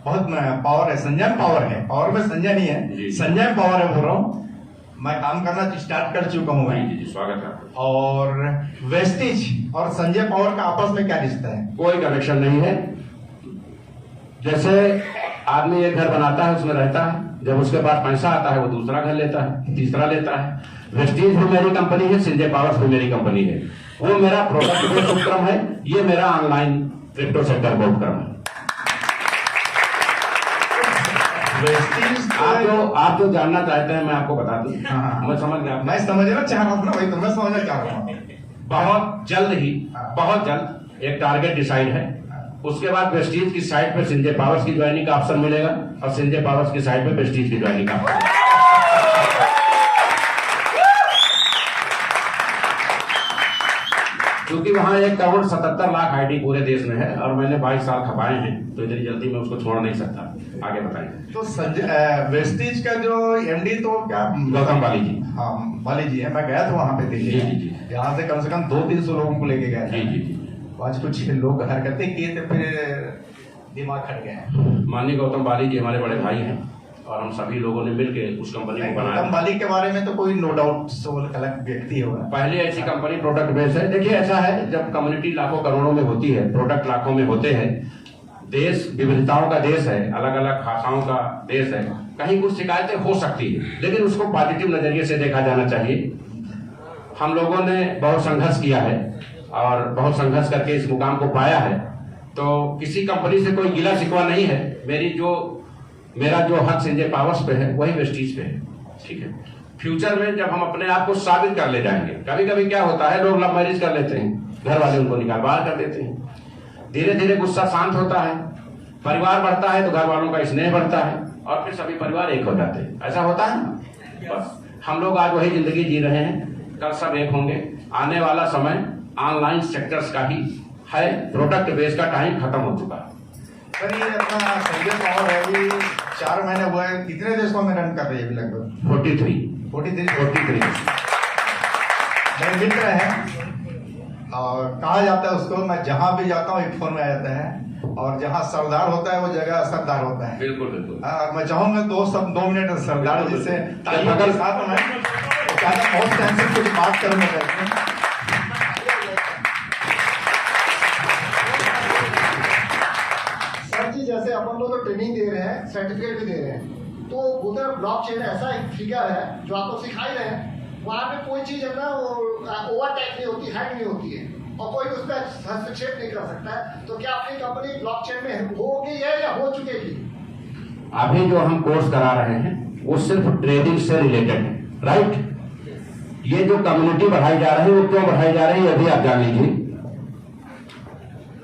बहुत पावर है, संजय पावर है, पावर में संजय नहीं है, संजय पावर है बोल रहा हूँ। मैं काम करना स्टार्ट कर चुका हूँ मैं। स्वागत है। और वेस्टेज और संजय पावर का आपस में क्या रिश्ता है? कोई कनेक्शन नहीं है। जैसे आदमी एक घर बनाता है उसमें रहता है, जब उसके पास पैसा आता है वो दूसरा घर लेता है, तीसरा लेता है। वेस्टेज भी मेरी कंपनी है, संजय पावर्स भी मेरी कंपनी है। वो मेरा प्रोडक्ट बेस्ड उपक्रम है, ये मेरा ऑनलाइन क्रिप्टो सेक्टर का उपक्रम है। आप जो जानना चाहते हैं मैं आपको बता दूं। मैं समझ गया, मैं समझना चाह रहा था ना, वही तो मैं समझना चाह रहा हूँ। बहुत जल्द एक टारगेट डिसाइड है, उसके बाद वेस्टेज की साइट पे संजय पावर्स की ज्वाइनिंग का ऑप्शन मिलेगा और संजय पावर्स की साइट पे वेस्टेज की ज्वाइनिंग का ऑप्शन। क्योंकि वहां 1,77,00,000 आईडी पूरे देश में है और मैंने 22 साल खपाए हैं, तो इतनी जल्दी मैं उसको छोड़ नहीं सकता। आगे बताइए। तो संजय वेस्टेज का जो एमडी तो क्या गौतम बाली जी? हाँ बाली जी है, मैं गया था वहां पे दिल्ली, यहाँ से कम 200-300 लोगों को लेके गया था। आज कुछ लोग हरकतें किए थे, फिर दिमाग खट गया। माननीय गौतम बाली जी हमारे बड़े भाई हैं और हम सभी लोगों ने मिलकर उस कंपनी को बनाया। गौतम बाली के बारे में तो कोई नो डाउट अलग व्यक्ति होगा। पहले ऐसी कंपनी प्रोडक्ट बेस्ड है। देखिए ऐसा है, जब कम्युनिटी लाखों करोड़ों में होती है, प्रोडक्ट लाखों में होते हैं, देश विविधताओं का देश है, अलग अलग भाषाओं का देश है, कहीं कुछ शिकायतें हो सकती है, लेकिन उसको पॉजिटिव नजरिए से देखा जाना चाहिए। हम लोगों ने बहुत संघर्ष किया है और बहुत संघर्ष करके इस मुकाम को पाया है, तो किसी कंपनी से कोई गिला शिकवा नहीं है। मेरा जो हक संजय पावर्स पे है वही वेस्टेज पे है, ठीक है। फ्यूचर में जब हम अपने आप को साबित कर ले जाएंगे, कभी कभी क्या होता है लोग लव मैरिज कर लेते हैं, घर वाले उनको निकाल बाहर कर देते हैं, धीरे धीरे गुस्सा शांत होता है, परिवार बढ़ता है तो घर वालों का स्नेह बढ़ता है और फिर सभी परिवार एक हो जाते हैं। ऐसा होता है ना। बस हम लोग आज वही जिंदगी जी रहे हैं, कल सब एक होंगे। आने वाला समय ऑनलाइन सेक्टर्स का ही है, प्रोडक्ट बेस का टाइम खत्म हो चुका है। सर ये अपना संजय पावर है, अभी 4 महीने हुए हैं, कितने देशों में रन कर रही है? लगभग 43 मेरे मित्र हैं और कहा जाता है उसको, मैं जहां भी जाता हूँ एक फोन में आ जाता है, और जहां सरदार होता है वो जगह सरदार होता है। बिल्कुल बिल्कुल। मैं चाहूंगा 2 मिनट सरदार जी से तालियों के साथ में बहुत टाइम से कुछ बात करूंगा। जैसे अपन लोग ट्रेनिंग दे रहे हैं, सर्टिफिकेट भी दे रहे हैं, तो उधर ब्लॉकचेन ऐसा एक फिगर है जो आपको सिखा ही रहे हैं वहाँ पे कोई चीज है ना वो ओवरटेक नहीं होती, हैक नहीं होती है और कोई उस पर हस्तक्षेप नहीं कर सकता है। तो क्या अपनी कंपनी ब्लॉकचेन में होगी है या हो चुकेगी? अभी जो हम कोर्स करा रहे हैं वो सिर्फ ट्रेडिंग से रिलेटेड है, राइट। ये जो कम्युनिटी बढ़ाई जा रही है वो क्यों बढ़ाई जा रही है ये भी आप जान लीजिए।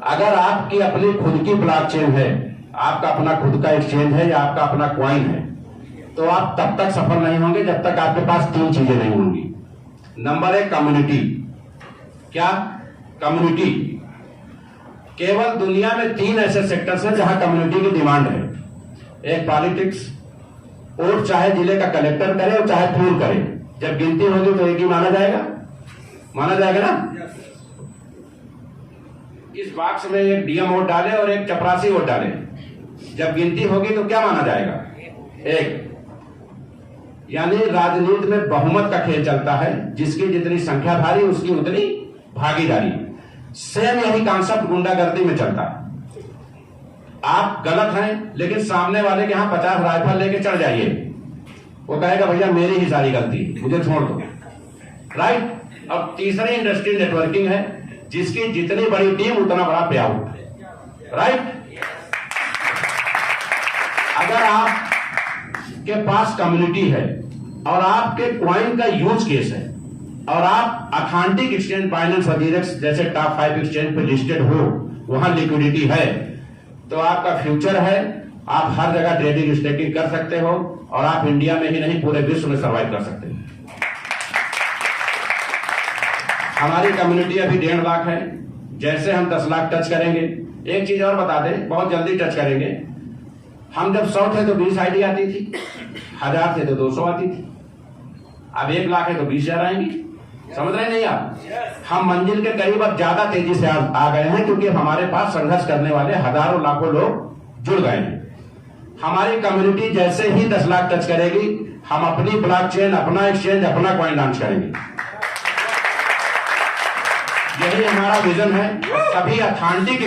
अगर आपकी अपनी खुद की ब्लॉकचेन है, आपका अपना खुद का एक्सचेंज है या आपका अपना क्वाइन है, तो आप तब तक सफल नहीं होंगे जब तक आपके पास 3 चीजें नहीं होंगी। Number 1 community. क्या? कम्युनिटी। केवल दुनिया में 3 ऐसे सेक्टर्स हैं जहां कम्युनिटी की डिमांड है। एक पॉलिटिक्स, और चाहे जिले का कलेक्टर करे और चाहे पूल करे, जब गिनती होगी तो एक ही माना जाएगा ना। इस बॉक्स में एक डीएम वोट डाले और एक चपरासी वोट डाले, जब गिनती होगी तो क्या माना जाएगा? एक। यानी राजनीति में बहुमत का खेल चलता है, जिसकी जितनी संख्या भारी उसकी उतनी भागीदारी। सेम यही कॉन्सेप्ट गुंडागर्दी में चलता है। आप गलत हैं लेकिन सामने वाले के यहां 50 राइफल लेके चढ़ जाइए, वो कहेगा भैया मेरी ही सारी गलती, मुझे छोड़ दो, राइट। अब तीसरी इंडस्ट्री नेटवर्किंग है, जिसकी जितनी बड़ी टीम उतना बड़ा पे आउट, राइट। अगर आप के पास कम्युनिटी है और आपके क्वाइन का यूज केस है और आप अथेंटिक एक्सचेंज फाइनेंस वगैरह जैसे टॉप 5 एक्सचेंज पे लिस्टेड हो, वहां लिक्विडिटी है, तो आपका फ्यूचर है। आप हर जगह ट्रेडिंग स्टेकिंग कर सकते हो और आप इंडिया में ही नहीं पूरे विश्व में सर्वाइव कर सकते हो। हमारी कम्युनिटी अभी 1.5 लाख है। जैसे हम 10 लाख टच करेंगे, एक चीज और बता दें, बहुत जल्दी टच करेंगे। हम जब 100 थे तो 20 आईडी आती थी, 1000 थे तो 200 आती थी, अब 1 लाख है तो 20,000 आएंगी। समझ रहे नहीं आप? हम मंजिल के करीब अब ज्यादा तेजी से आ गए हैं, क्योंकि हमारे पास संघर्ष करने वाले हजारों लाखों लोग जुड़ गए हैं। हमारी कम्युनिटी जैसे ही 10 लाख टच करेगी, हम अपनी ब्लॉकचेन, अपना एक्सचेंज, अपना कॉइन लॉन्च करेंगे। यही हमारा विजन है। सभी अथेंटिक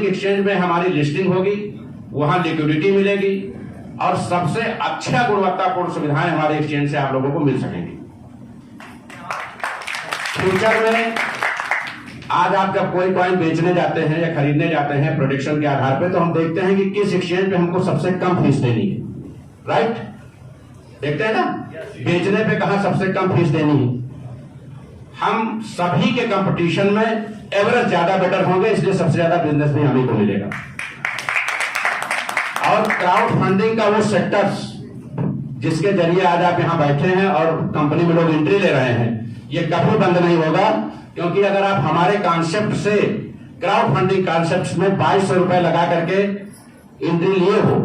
एक्सचेंज पे हमारी लिस्टिंग होगी, वहां लिक्विडिटी मिलेगी और सबसे अच्छा गुणवत्तापूर्ण सुविधाएं हमारे एक्सचेंज से आप लोगों को मिल सकेंगी। फ्यूचर में आज आप जब कोई कॉइन बेचने जाते हैं या खरीदने जाते हैं प्रोडिक्शन के आधार पे, तो हम देखते हैं कि किस एक्सचेंज पे हमको सबसे कम फीस देनी है, राइट। देखते हैं ना, बेचने पे कहां सबसे कम फीस देनी है। हम सभी के कंपटीशन में एवरेज ज्यादा बेटर होंगे, इसलिए सबसे ज्यादा बिजनेस भी हमें को मिलेगा। और क्राउड फंडिंग का वो सेक्टर्स जिसके जरिए आज आप यहां बैठे हैं और कंपनी में लोग एंट्री ले रहे हैं, ये कभी बंद नहीं होगा। क्योंकि अगर आप हमारे कॉन्सेप्ट से, क्राउड फंडिंग कॉन्सेप्ट में 2200 रुपए लगा करके एंट्री लिए हो,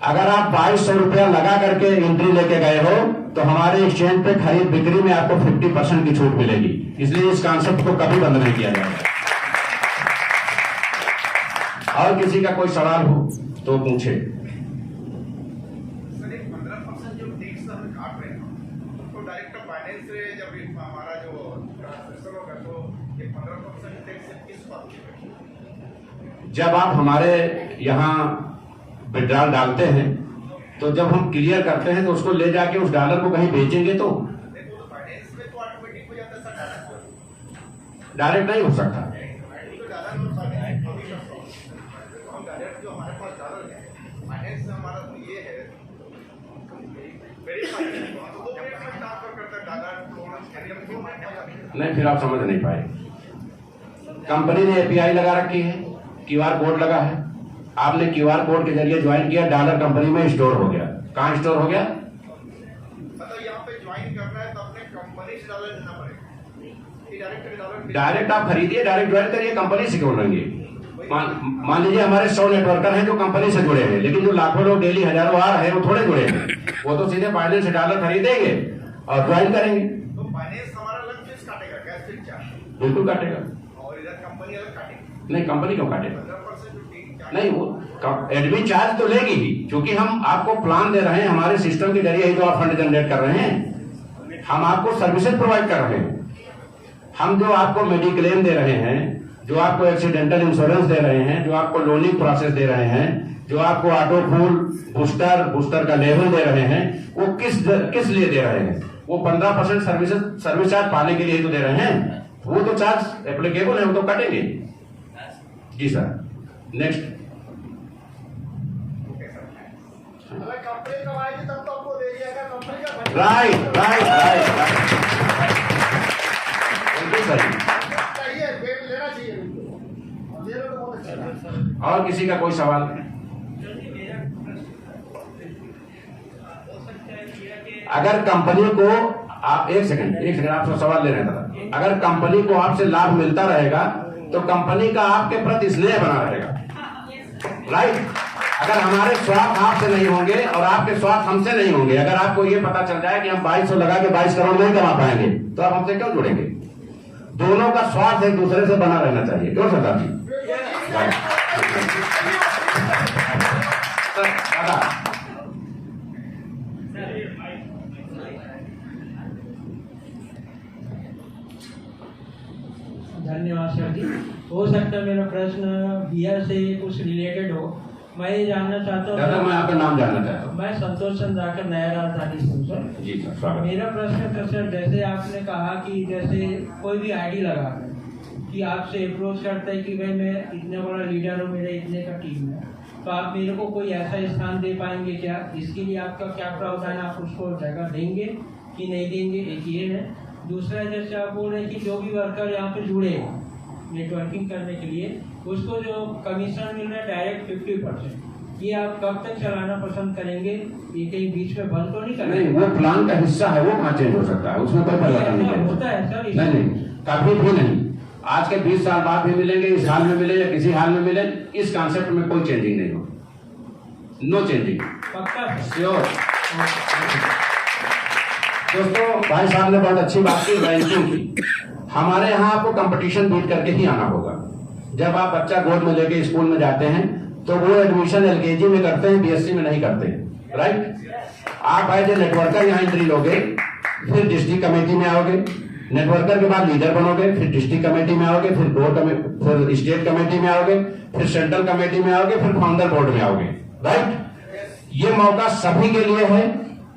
अगर आप 2200 रुपया लगा करके एंट्री लेके गए हो, तो हमारे एक्सचेंज पे खरीद बिक्री में आपको 50% की छूट मिलेगी। इसलिए इस कॉन्सेप्ट को कभी बंद नहीं किया जाएगा। और किसी का कोई सवाल हो तो पूछे। सर, 15% जो टैक्स हम काट रहे हैं, तो डायरेक्ट फाइनेंस से जब हमारा जो ट्रांसफर होगा, तो ये 15% टैक्स किस बात की? जब आप हमारे यहाँ विड्रॉल डालते हैं, तो जब हम क्लियर करते हैं तो उसको ले जाके उस डॉलर को कहीं बेचेंगे तो फाइनेंस में तो ऑटोमेटिक हो जाता है सर, डायरेक्ट नहीं हो सकता। डायरेक्ट जो हमारे पास डॉलर है, फाइनेंस हमारा तो ये है, नहीं, फिर आप समझ नहीं पाए। कंपनी ने एपीआई लगा रखी है, क्यूआर कोड लगा है, आपने क्यूआर कोड के जरिए ज्वाइन किया, डॉलर कंपनी में स्टोर हो गया। कहाँ स्टोर हो गया? मतलब यहाँ पे ज्वाइन करना है तो अपने कंपनी से डॉलर देना पड़ेगा। डायरेक्ट आप खरीदिए, डायरेक्ट ज्वाइन करिए, कंपनी से क्यों लेंगे? मान लीजिए हमारे 100 नेटवर्कर हैं जो कंपनी से जुड़े हैं, लेकिन जो लाखों लोग डेली हजारों आ रहे हैं वो थोड़े जुड़े हैं, वो तो सीधे फाइनेंस से डॉलर खरीदेंगे और ज्वाइन करेंगे। तो फाइनेंस हमारा अलग फीस काटेगा, कैश फीस चार्ज बिल्कुल काटेगा। और इधर कंपनी अलग काटेगी? नहीं, कंपनी क्यों काटेगा? 15% नहीं, वो एडमिन चार्ज तो लेगी ही, क्योंकि हम आपको प्लान दे रहे हैं, हमारे सिस्टम के जरिए ही तो आप फंड जनरेट कर रहे हैं। हम आपको सर्विसेज प्रोवाइड कर रहे हैं। हम जो आपको मेडिक्लेम दे रहे हैं, जो आपको एक्सीडेंटल इंश्योरेंस दे रहे हैं, जो आपको लोनिंग प्रोसेस दे रहे हैं, जो आपको ऑटो फूल बूस्टर का लेवल दे रहे हैं, वो किस लिए दे रहे हैं? वो 15% सर्विस चार्ज पाने के लिए तो दे रहे हैं, वो तो चार्ज एप्लीकेबल है, वो तो कटेंगे। जी सर, नेक्स्ट। अगर कंपनी कमाएगी तब तो आपको देगी, अगर कंपनी का राइट बिल्कुल सही। चाहिए वेट लेना चाहिए, बिल्कुल ले लो तो बहुत अच्छा है। और किसी का कोई सवाल? अगर कंपनी को आप एक सेकंड आपसे सवाल ले रहे हैं, अगर कंपनी को आपसे लाभ मिलता रहेगा तो कंपनी का आपके प्रति स्नेह बना रहेगा, राइट। अगर हमारे स्वार्थ आपसे नहीं होंगे और आपके स्वार्थ हमसे नहीं होंगे, अगर आपको ये पता चल जाए कि हम 2200 लगा के 22 करोड़ नहीं कमा पाएंगे, तो आप हमसे क्यों जुड़ेंगे? दोनों का स्वार्थ एक दूसरे से बना रहना चाहिए, क्यों सरदार जी? दादा धन्यवाद सर जी। हो सकता है मेरा प्रश्न बियर से कुछ रिलेटेड हो। मैं ये जानना चाहता हूँ, मैं आपका नाम जानना चाहता हूँ। मैं संतोष चंद्राकर, नया राजधानी सर। जी सर, स्वागत। मेरा प्रश्न था सर, जैसे आपने कहा कि जैसे कोई भी आईडी लगा कि आपसे अप्रोच करता है कि भाई मैं इतना बड़ा लीडर हूँ, मेरे इतने का टीम है, तो आप मेरे को कोई ऐसा स्थान दे पाएंगे क्या? इसके लिए आपका क्या प्रावधान है? आप उसको जगह देंगे कि नहीं देंगे? एक ये है। दूसरा, जैसे आप बोल रहे हैं कि जो भी वर्कर यहाँ पे जुड़े नेटवर्किंग करने के लिए, उसको जो कमीशन मिल रहा है डायरेक्ट 50%, ये आप कब तक चलाना पसंद करेंगे? ये कहीं बीच में बंद तो नहीं करेंगे? नहीं, वो प्लान का हिस्सा है, वो कहाँ चेंज हो सकता है, उसमें कोई परिवर्तन नहीं होता है सर? नहीं, कभी भी नहीं। आज के 20 साल बाद भी मिलेंगे, इस हाल में मिले या किसी हाल में मिले, इस कॉन्सेप्ट में कोई चेंजिंग नहीं हो, नो चेंजिंग, पक्का श्योर। दोस्तों, भाई साहब ने बहुत अच्छी बात की, रैंकिंग की। हमारे यहाँ आपको कंपटीशन बीट करके ही आना होगा। जब आप बच्चा गोद में लेके स्कूल में जाते हैं तो वो एडमिशन एलकेजी में करते हैं, बीएससी में नहीं करते, राइट। आप एज ए नेटवर्कर यहाँ एंट्री लोगे, फिर डिस्ट्रिक्ट कमेटी में आओगे, नेटवर्कर के बाद लीडर बनोगे, फिर डिस्ट्रिक्ट कमेटी में आओगे, फिर फिर स्टेट कमेटी में आओगे, फिर सेंट्रल कमेटी में आओगे, फिर फाउंडर बोर्ड में आओगे, राइट। ये मौका सभी के लिए है,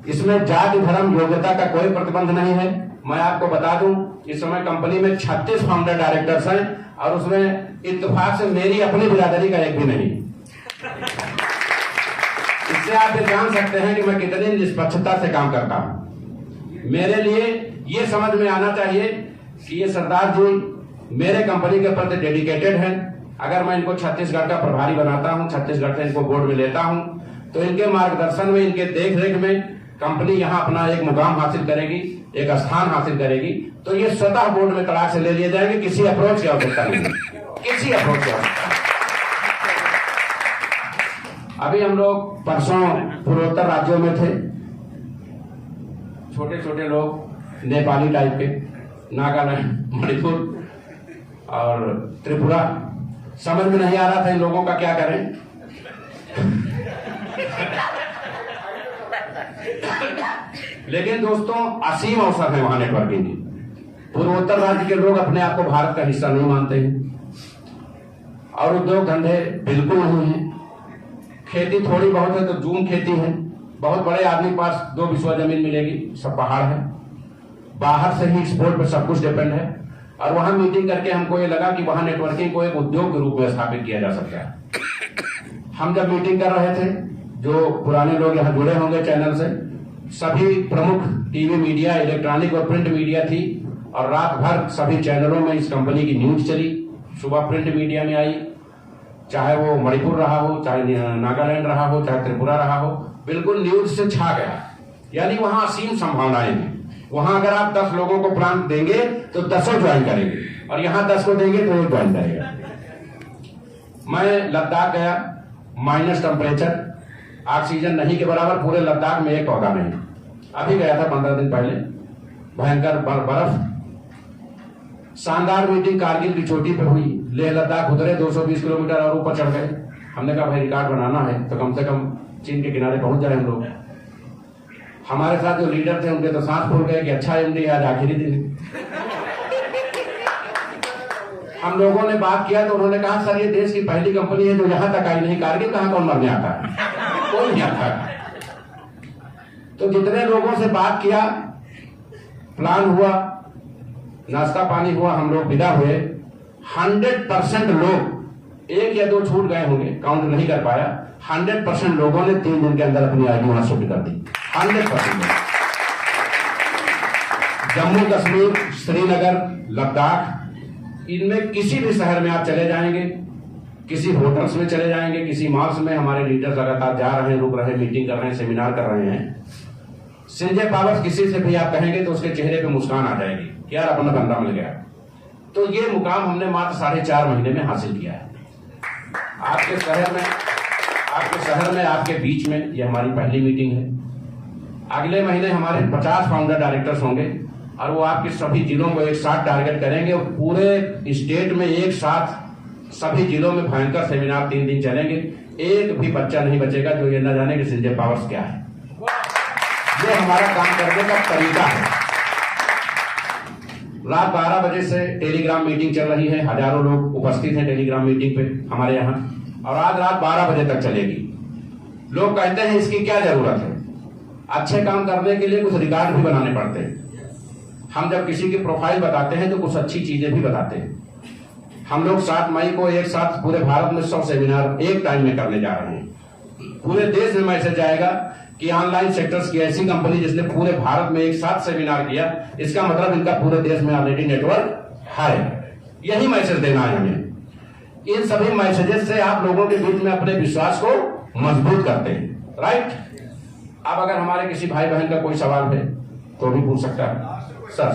इसमें जाति धर्म योग्यता का कोई प्रतिबंध नहीं है। मैं आपको बता दूं, इस समय कंपनी में 36 फाउंडर डायरेक्टर्स हैं और उसमें इत्तेफाक से मेरी अपनी बिरादरी का एक भी नहीं। इससे आप ये जान सकते हैं कि मैं कितनी निष्पक्षता से काम करता हूं। मेरे लिए ये समझ में आना चाहिए कि ये सरदार जी मेरे कंपनी के प्रति डेडिकेटेड हैं। अगर मैं इनको छत्तीसगढ़ का प्रभारी बनाता हूं, छत्तीसगढ़ से इनको बोर्ड में लेता हूं, तो इनके मार्गदर्शन में, इनके देख रेख में कंपनी यहाँ अपना एक मुकाम हासिल करेगी, एक स्थान हासिल करेगी। तो ये स्वतः बोर्ड में तलाक से ले लिए जाएंगे, किसी अप्रोच की आवश्यकता नहीं, किसी अप्रोच की आवश्यकता। अभी हम लोग परसों पूर्वोत्तर राज्यों में थे, छोटे छोटे लोग नेपाली टाइप के, नागालैंड, मणिपुर और त्रिपुरा। समझ में नहीं आ रहा था इन लोगों का क्या करें। लेकिन दोस्तों, असीम अवसर है वहां नेटवर्किंग की। पूर्वोत्तर राज्य के लोग अपने आप को भारत का हिस्सा नहीं मानते हैं और उद्योग धंधे बिल्कुल नहीं है। खेती थोड़ी बहुत है तो जूम खेती है, बहुत बड़े आदमी के पास 2 बिस्वा जमीन मिलेगी, सब पहाड़ है, बाहर से ही एक्सपोर्ट पे सब कुछ डिपेंड है। और वहां मीटिंग करके हमको ये लगा कि वहां नेटवर्किंग को एक उद्योग के रूप में स्थापित किया जा सकता है। हम जब मीटिंग कर रहे थे, जो पुराने लोग यहाँ जुड़े होंगे चैनल से, सभी प्रमुख टीवी मीडिया, इलेक्ट्रॉनिक और प्रिंट मीडिया थी और रात भर सभी चैनलों में इस कंपनी की न्यूज चली। सुबह प्रिंट मीडिया में आई, चाहे वो मणिपुर रहा हो, चाहे नागालैंड रहा हो, चाहे त्रिपुरा रहा हो, बिल्कुल न्यूज से छा गया। यानी वहां असीम संभावनाएं हैं। वहां अगर आप 10 लोगों को प्लान देंगे तो 10 ज्वाइन करेंगे, और यहाँ 10 को देंगे तो 1 ज्वाइन करेगा। मैं लद्दाख गया, माइनस टेम्परेचर, ऑक्सीजन नहीं के बराबर, पूरे लद्दाख में एक पौधा नहीं। अभी गया था 15 दिन पहले, भयंकर बर्फ। शानदार मीटिंग कारगिल की चोटी पे हुई, लेह लद्दाख उतरे, 220 किलोमीटर और ऊपर चढ़ गए। हमने कहा भाई रिकॉर्ड बनाना है तो कम से कम चीन के किनारे पहुंच जाए हम लोग। हमारे साथ जो लीडर थे उनके तो सांस फूल गए कि अच्छा एमडी आज आखिरी दिन। हम लोगों ने बात किया तो उन्होंने कहा सर ये देश की पहली कंपनी है जो यहां तक आई नहीं, कारगिल कहां कौन मरने आता है, कोई नहीं आता। तो जितने लोगों से बात किया, प्लान हुआ, नाश्ता पानी हुआ, हम लोग विदा हुए, 100% लोग, एक या दो छूट गए होंगे, काउंट नहीं कर पाया, 100% लोगों ने 3 दिन के अंदर अपनी आईडी वहां शिफ्ट कर दी। 100%। जम्मू कश्मीर, श्रीनगर, लद्दाख, इनमें किसी भी शहर में आप चले जाएंगे, किसी होटल्स में चले जाएंगे, किसी मॉल्स में, हमारे लीडर्स लगातार जा रहे हैं, रुक रहे हैं, मीटिंग कर रहे हैं, सेमिनार कर रहे हैं। संजय पावर किसी से भी आप कहेंगे तो उसके चेहरे पे मुस्कान आ जाएगी कि यार अपना बंदा मिल गया। तो ये मुकाम हमने मात्र 4.5 महीने में हासिल किया है। आपके शहर में, आपके बीच में ये हमारी पहली मीटिंग है। अगले महीने हमारे 50 फाउंडर डायरेक्टर्स होंगे और वो आपके सभी जिलों को एक साथ टारगेट करेंगे और पूरे स्टेट में एक साथ सभी जिलों में भयंकर सेमिनार 3 दिन चलेंगे। एक भी बच्चा नहीं बचेगा जो ये न जाने कि संजय पावर्स क्या है। ये हमारा काम करने का तरीका है। रात 12 बजे से टेलीग्राम मीटिंग चल रही है, हजारों लोग उपस्थित हैं टेलीग्राम मीटिंग पे हमारे यहाँ, और आज रात 12 बजे तक चलेगी। लोग कहते हैं इसकी क्या जरूरत है? अच्छे काम करने के लिए कुछ रिकॉर्ड भी बनाने पड़ते हैं। हम जब किसी की प्रोफाइल बताते हैं तो कुछ अच्छी चीजें भी बताते हैं। हम लोग 7 मई को एक साथ पूरे भारत में 100 सेमिनार एक टाइम में करने जा रहे हैं। पूरे देश में मैसेज आएगा कि ऑनलाइन सेक्टर्स की ऐसी कंपनी जिसने पूरे भारत में एक साथ सेमिनार किया, इसका मतलब इनका पूरे देश में ऑलरेडी नेटवर्क है। यही मैसेज देना है हमें। इन सभी मैसेजेस से आप लोगों के बीच में अपने विश्वास को मजबूत करते हैं, राइट? अब अगर हमारे किसी भाई बहन का कोई सवाल है तो भी पूछ सकता है। सर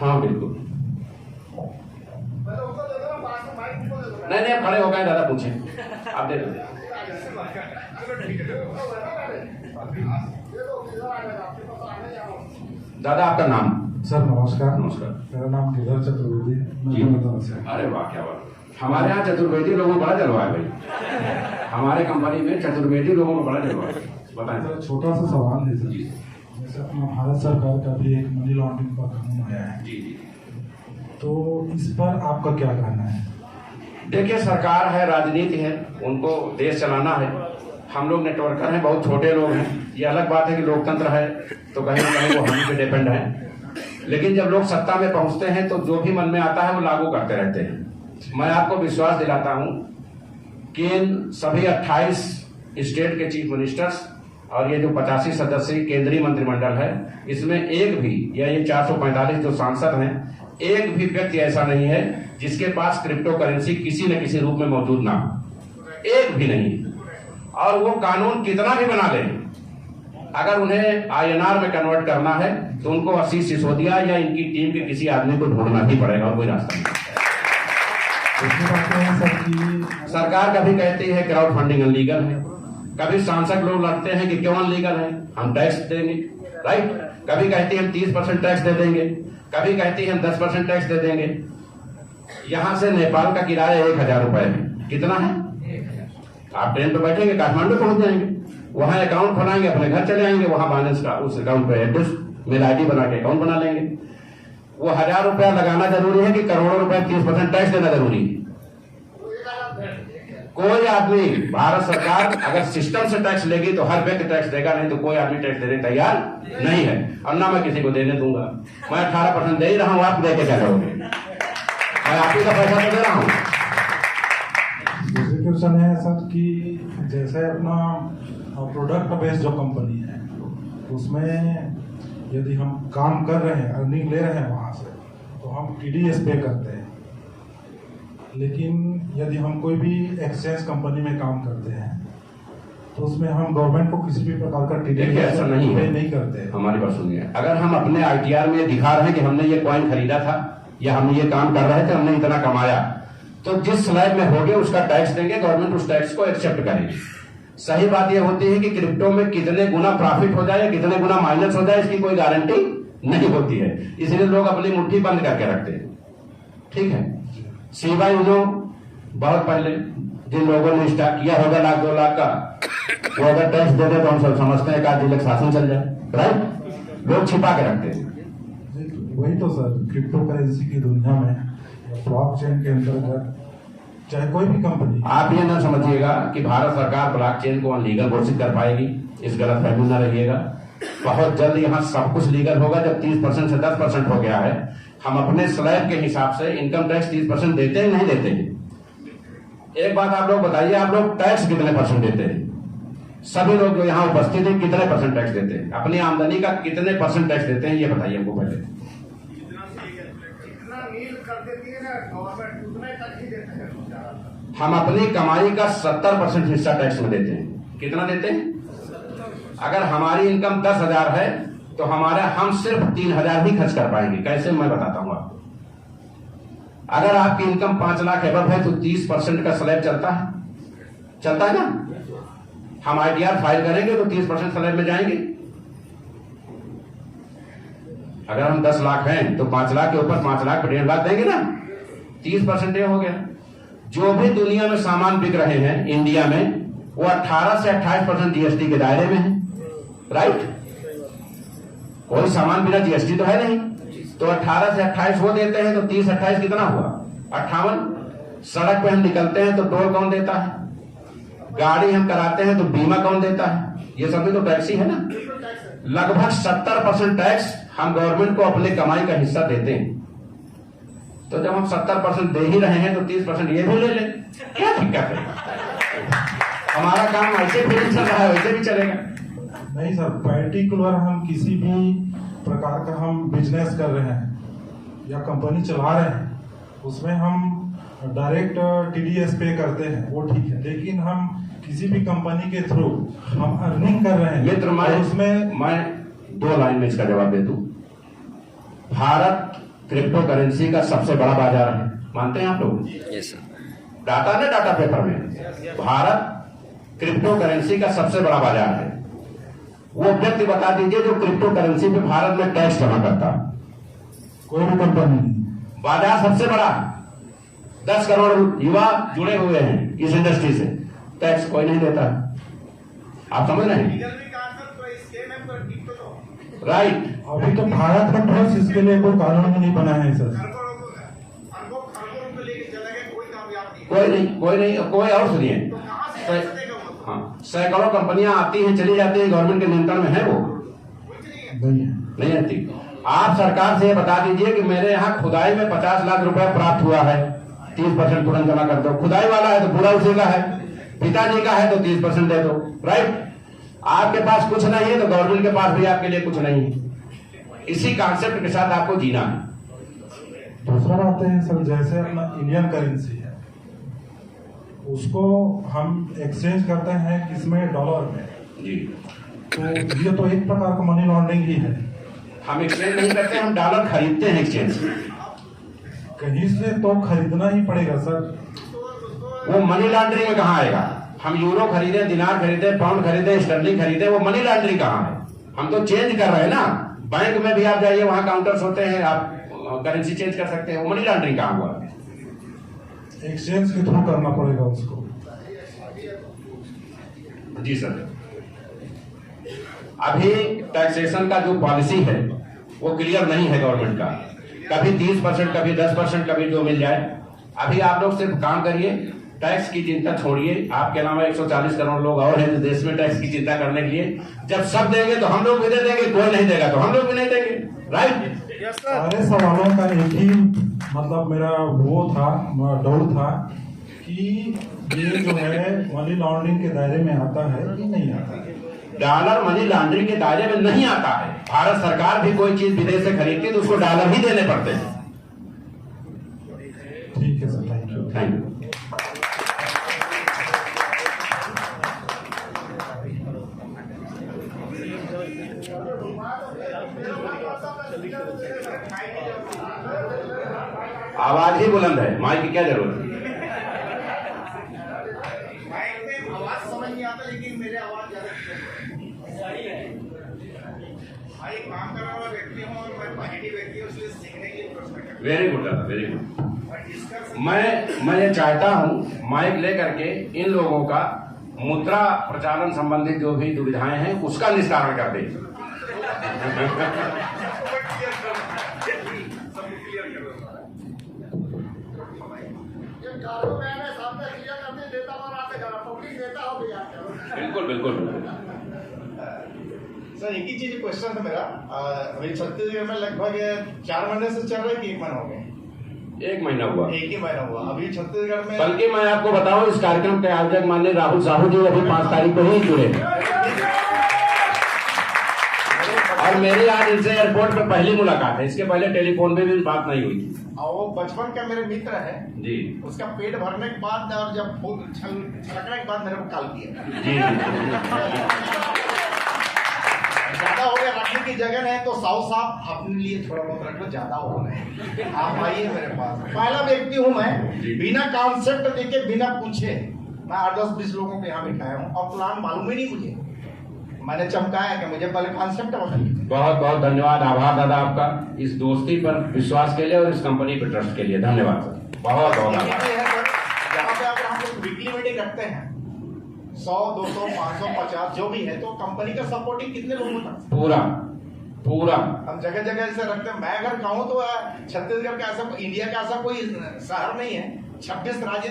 हाँ बिल्कुल। नहीं आप खड़े हो गए, दादा पूछें, आप दे दो। दादा आपका नाम? सर नमस्कार। नमस्कार। मेरा नाम गिरिधर चतुर्वेदी। अरे वाह क्या बात। हमारे यहाँ चतुर्वेदी लोगों को बड़ा जलवा है भाई। हमारे कंपनी में चतुर्वेदी लोगों को बड़ा जलवा है। बताएं सर। छोटा सा सवाल है सर, जैसे अपना भारत सरकार का भी एक मनी लॉन्ड्रिंग का कानून आया है, तो इस पर आपका क्या कहना है? देखिए सरकार है, राजनीति है, उनको देश चलाना है। हम लोग नेटवर्कर हैं, बहुत छोटे लोग हैं। ये अलग बात है कि लोकतंत्र है तो कहीं ना कहीं वो हम पे डिपेंड है, लेकिन जब लोग सत्ता में पहुंचते हैं तो जो भी मन में आता है वो लागू करते रहते हैं। मैं आपको विश्वास दिलाता हूं कि इन सभी 28 स्टेट के चीफ मिनिस्टर्स और ये जो 85 सदस्यीय केंद्रीय मंत्रिमंडल है, इसमें एक भी, या ये 445 जो सांसद हैं, एक भी व्यक्ति ऐसा नहीं है जिसके पास क्रिप्टो करेंसी किसी न किसी रूप में मौजूद ना हो। एक भी नहीं। और वो कानून कितना भी बना ले, अगर उन्हें INR में कन्वर्ट करना है तो उनको आशीष सिसोदिया या इनकी टीम के किसी आदमी को ढूंढना ही पड़ेगा और कोई रास्ता नहीं। सरकार कभी कहती है क्राउड फंडिंग अनलीगल है, कभी सांसद लोग लड़ते हैं कि क्यों अनलीगल है, हम टैक्स देंगे, राइट? कभी कहती है हम 30% टैक्स दे देंगे, कभी कहती है हम 10% टैक्स दे देंगे। यहां से नेपाल का किराया 1000 रुपए है। कितना है? आप ट्रेन पे बैठेंगे, काठमांडू पहुंच जाएंगे, वहां अकाउंट बनाएंगे, अपने घर चले आएंगे, वहां बैलेंस का उस अकाउंट पे एड्रेस मेल ID बना के अकाउंट बना लेंगे। वो 1000 रुपया लगाना जरूरी है कि करोड़ों रुपए 30% टैक्स देना जरूरी है? कोई आदमी, भारत सरकार अगर सिस्टम से टैक्स लेगी तो हर व्यक्ति टैक्स देगा, नहीं तो कोई आदमी टैक्स देने तैयार नहीं है, और ना मैं किसी को देने दूंगा। मैं 18% दे ही रहा हूं, आप देके क्या करोगे? मैं आप ही का पैसा तो दे रहा हूं। दूसरी क्वेश्चन है सर कि जैसे अपना प्रोडक्ट बेस्ड जो कंपनी है उसमें यदि हम काम कर रहे हैं, अर्निंग ले रहे हैं वहाँ से, तो हम TDS पे करते हैं, लेकिन यदि हम कोई भी एक्सचेंज कंपनी में काम करते हैं तो उसमें हम गवर्नमेंट को किसी भी प्रकार का TDS ऐसा नहीं करते। हमारी बात सुनिए, अगर हम अपने ITR में दिखा रहे हैं कि हमने ये कॉइन खरीदा था या हमने ये काम कर रहे थे, हमने इतना कमाया, तो जिस स्लैब में होगे उसका टैक्स देंगे, गवर्नमेंट उस टैक्स को एक्सेप्ट करेगी। सही बात यह होती है कि क्रिप्टो में कितने गुना प्रॉफिट हो जाए, कितने गुना माइनस हो जाए, इसकी कोई गारंटी नहीं होती है, इसलिए लोग अपनी मुट्ठी बंद करके रखते हैं। ठीक है, सिवाय बहुत पहले जिन लोगों ने स्टार्ट किया होगा 1-2 लाख का, वो अगर टैक्स दे दे तो हम सब समझते हैं कि 2 लाख शासन चल जाए, राइट? लोग छिपा के रखते हैं। वही तो सर, क्रिप्टो करेंसी की दुनिया में ब्लॉकचेन के अंतर्गत चाहे कोई भी कंपनी, आप ये ना समझिएगा कि भारत सरकार ब्लॉकचेन को अनलीगल घोषित कर पाएगी, इस गलत फहमी न रहिएगा। बहुत जल्द यहाँ सब कुछ लीगल होगा। जब 30% से 10% हो गया है, हम अपने स्लैब के हिसाब से इनकम टैक्स 30% देते हैं, नहीं देते हैं? एक बात आप लोग बताइए, आप लोग टैक्स कितने परसेंट देते हैं? सभी लोग जो यहाँ उपस्थित हैं कितने परसेंट टैक्स देते हैं? अपनी आमदनी का कितने परसेंट टैक्स देते हैं, ये बताइए हमको पहले। जितना नील कर देती है ना गवर्नमेंट, उतने तक ही देते हैं। हम अपनी कमाई का 70% हिस्सा टैक्स में देते हैं। कितना देते हैं? अगर हमारी इनकम 10,000 है तो हम सिर्फ 3,000 ही खर्च कर पाएंगे। कैसे, मैं बताता हूं आपको। अगर आपकी इनकम 5 लाख एबव है तो 30% का स्लैब चलता है ना। हम ITR फाइल करेंगे तो 30% स्लैब में जाएंगे। अगर हम 10 लाख हैं तो 5 लाख के ऊपर 5 लाख पर 1.5 लाख देंगे ना, 30% हो गया। जो भी दुनिया में सामान बिक रहे हैं इंडिया में, वो 18 से 28% GST के दायरे में है। राइट? कोई सामान बिना GST तो है नहीं, तो 18 से 28 वो देते हैं, तो 30-28 कितना हुआ? 58। सड़क पे हम निकलते हैं तो टोल कौन देता है? गाड़ी हम कराते हैं तो बीमा कौन देता है? ये सब भी तो टैक्स ही है ना। लगभग 70% टैक्स हम गवर्नमेंट को अपने कमाई का हिस्सा देते हैं। तो जब हम 70% दे ही रहे हैं तो 30% ये भी ले लें, क्या दिक्कत है? हमारा काम ऐसे भी चल रहा है, वैसे भी चलेगा। नहीं सर, पर्टिकुलर हम किसी भी प्रकार का हम बिजनेस कर रहे हैं या कंपनी चला रहे हैं, उसमें हम डायरेक्ट TDS पे करते हैं, वो ठीक है। लेकिन हम किसी भी कंपनी के थ्रू हम अर्निंग कर रहे हैं मित्र, मैं 2 लाइन में इसका जवाब दे दूं। भारत क्रिप्टो करेंसी का सबसे बड़ा बाजार है, मानते हैं आप लोग? Yes sir. डाटा ना, डाटा पेपर में भारत क्रिप्टो करेंसी का सबसे बड़ा बाजार है। वो व्यक्ति बता दीजिए जो क्रिप्टो करेंसी पे भारत में टैक्स जमा करता। कोई भी कंपनी, बाजार सबसे बड़ा, 10 करोड़ युवा जुड़े हुए हैं इस इंडस्ट्री से, टैक्स कोई नहीं देता। आप समझ रहे हैं? राइट। अभी तो भारत में ठोस इसके लिए कोई कानून नहीं बना है सर। कोई नहीं। और सुनिए, हाँ, सैकड़ों कंपनियां आती हैं, चली जाती हैं, गवर्नमेंट के नियंत्रण में है वो? नहीं आती। आप सरकार से बता दीजिए कि मेरे यहाँ खुदाई में 50 लाख रुपए प्राप्त हुआ है, 30% तुरंत जमा कर दो। खुदाई वाला है तो पूरा उसी का है, पिताजी का है तो 30% दे दो। राइट? आपके पास कुछ नहीं है तो गवर्नमेंट के पास भी आपके लिए कुछ नहीं है। इसी कॉन्सेप्ट के साथ आपको जीना है। दूसरा बात है सर, जैसे अपना इंडियन करेंसी है, उसको हम एक्सचेंज करते हैं किसमें? डॉलर में जी। तो ये तो एक प्रकार का मनी लॉन्ड्रिंग ही है। हम एक्सचेंज नहीं करते, हम डॉलर खरीदते हैं एक्सचेंज। कहीं से तो खरीदना ही पड़ेगा सर। वो मनी लॉन्ड्रिंग में कहाँ आएगा? हम यूरो खरीदे, दिनार खरीदे, पाउंड खरीदे, स्टर्लिंग खरीदे, वो मनी लॉन्ड्रिंग कहाँ है? हम तो चेंज कर रहे हैं ना। बैंक में भी आप जाइए, वहां काउंटर्स होते हैं, आप करेंसी चेंज कर सकते हैं। वो मनी लॉन्ड्रिंग कहाँ हुआ? एक्सचेंज के थ्रू करना पड़ेगा उसको। जी सर। अभी टैक्सेशन का जो पॉलिसी है वो क्लियर नहीं है गवर्नमेंट का। कभी 30%, कभी 10%, कभी जो मिल जाए। अभी आप लोग सिर्फ काम करिए, टैक्स की चिंता छोड़िए। आपके अलावा 140 करोड़ लोग और हैं देश में टैक्स की चिंता करने के लिए। जब सब देंगे तो हम लोग भी दे देंगे, कोई नहीं देगा तो हम लोग भी नहीं देंगे। राइट? सारे सवालों का एक ही मतलब मेरा वो था, डाउट था कि ये जो है मनी लॉन्ड्रिंग के दायरे में आता है कि नहीं आता है? डॉलर मनी लॉन्ड्रिंग के दायरे में नहीं आता है। भारत सरकार भी कोई चीज विदेश से खरीदती है तो उसको डॉलर ही देने पड़ते हैं। ठीक है sir, thank you. Thank you. आवाज ही बुलंद है, माइक की क्या जरूरत है? माइक में आवाज समझ नहीं आता, लेकिन मेरे आवाज ज्यादा भाई काम कर रहा व्यक्ति हूँ और मैं पॉजिटिव व्यक्ति हूँ, इसलिए सीखने की प्रश्न। वेरी गुड दादा, वेरी गुड। मैं ये चाहता हूँ माइक लेकर के इन लोगों का मुद्रा प्रचालन संबंधित जो भी दुविधाएं हैं उसका निस्तारण कर दें। देता हो भी आप करो। बिल्कुल बिल्कुल बिल्कुल। सर एक ही चीज क्वेश्चन था मेरा, अभी छत्तीसगढ़ में लगभग 4 महीने से चल रहा है कि 1 महीना हो गया? 1 महीना हुआ। 1 ही महीना हुआ। अभी छत्तीसगढ़ में बल्कि मैं आपको बताऊं, इस कार्यक्रम के आयोजक माननीय राहुल साहू जी अभी 5 तारीख को ही जुड़े और मेरी आज इनसे एयरपोर्ट पर पहली मुलाकात है। इसके पहले टेलीफोन पे भी बात नहीं हुई थी। और वो बचपन का मेरे मित्र है जी उसका पेट भरने के बाद और जब छलकने के बाद मेरे को कॉल किया, जी ज्यादा हो गया रखने की जगह नहीं तो साहु साहब अपने लिए थोड़ा बहुत रख लो, ज्यादा हो रहा है, आप आइए मेरे पास। पहला व्यक्ति हूँ मैं, बिना कॉन्सेप्ट देके बिना पूछे मैं 8-10-20 लोगों को यहाँ बिठाया हूँ और प्लान मालूम ही नहीं मुझे, मैंने चमकाया कि मुझे पहले कॉन्सेप्ट बताइए। बहुत बहुत धन्यवाद, आभार दादा आपका इस दोस्ती पर विश्वास के लिए और इस कंपनी पर ट्रस्ट के लिए। धन्यवाद सर, बहुत बहुत आभार। यहाँ पे अगर हम लोग वीकली मीटिंग रखते हैं 100, 200, 500, 50 जो भी है, तो कंपनी का सपोर्टिंग कितने लोगों तक? पूरा पूरा हम जगह जगह ऐसे रखते हैं। मैं अगर कहूँ तो छत्तीसगढ़ का ऐसा, इंडिया का ऐसा कोई शहर नहीं है, 26 राज्य।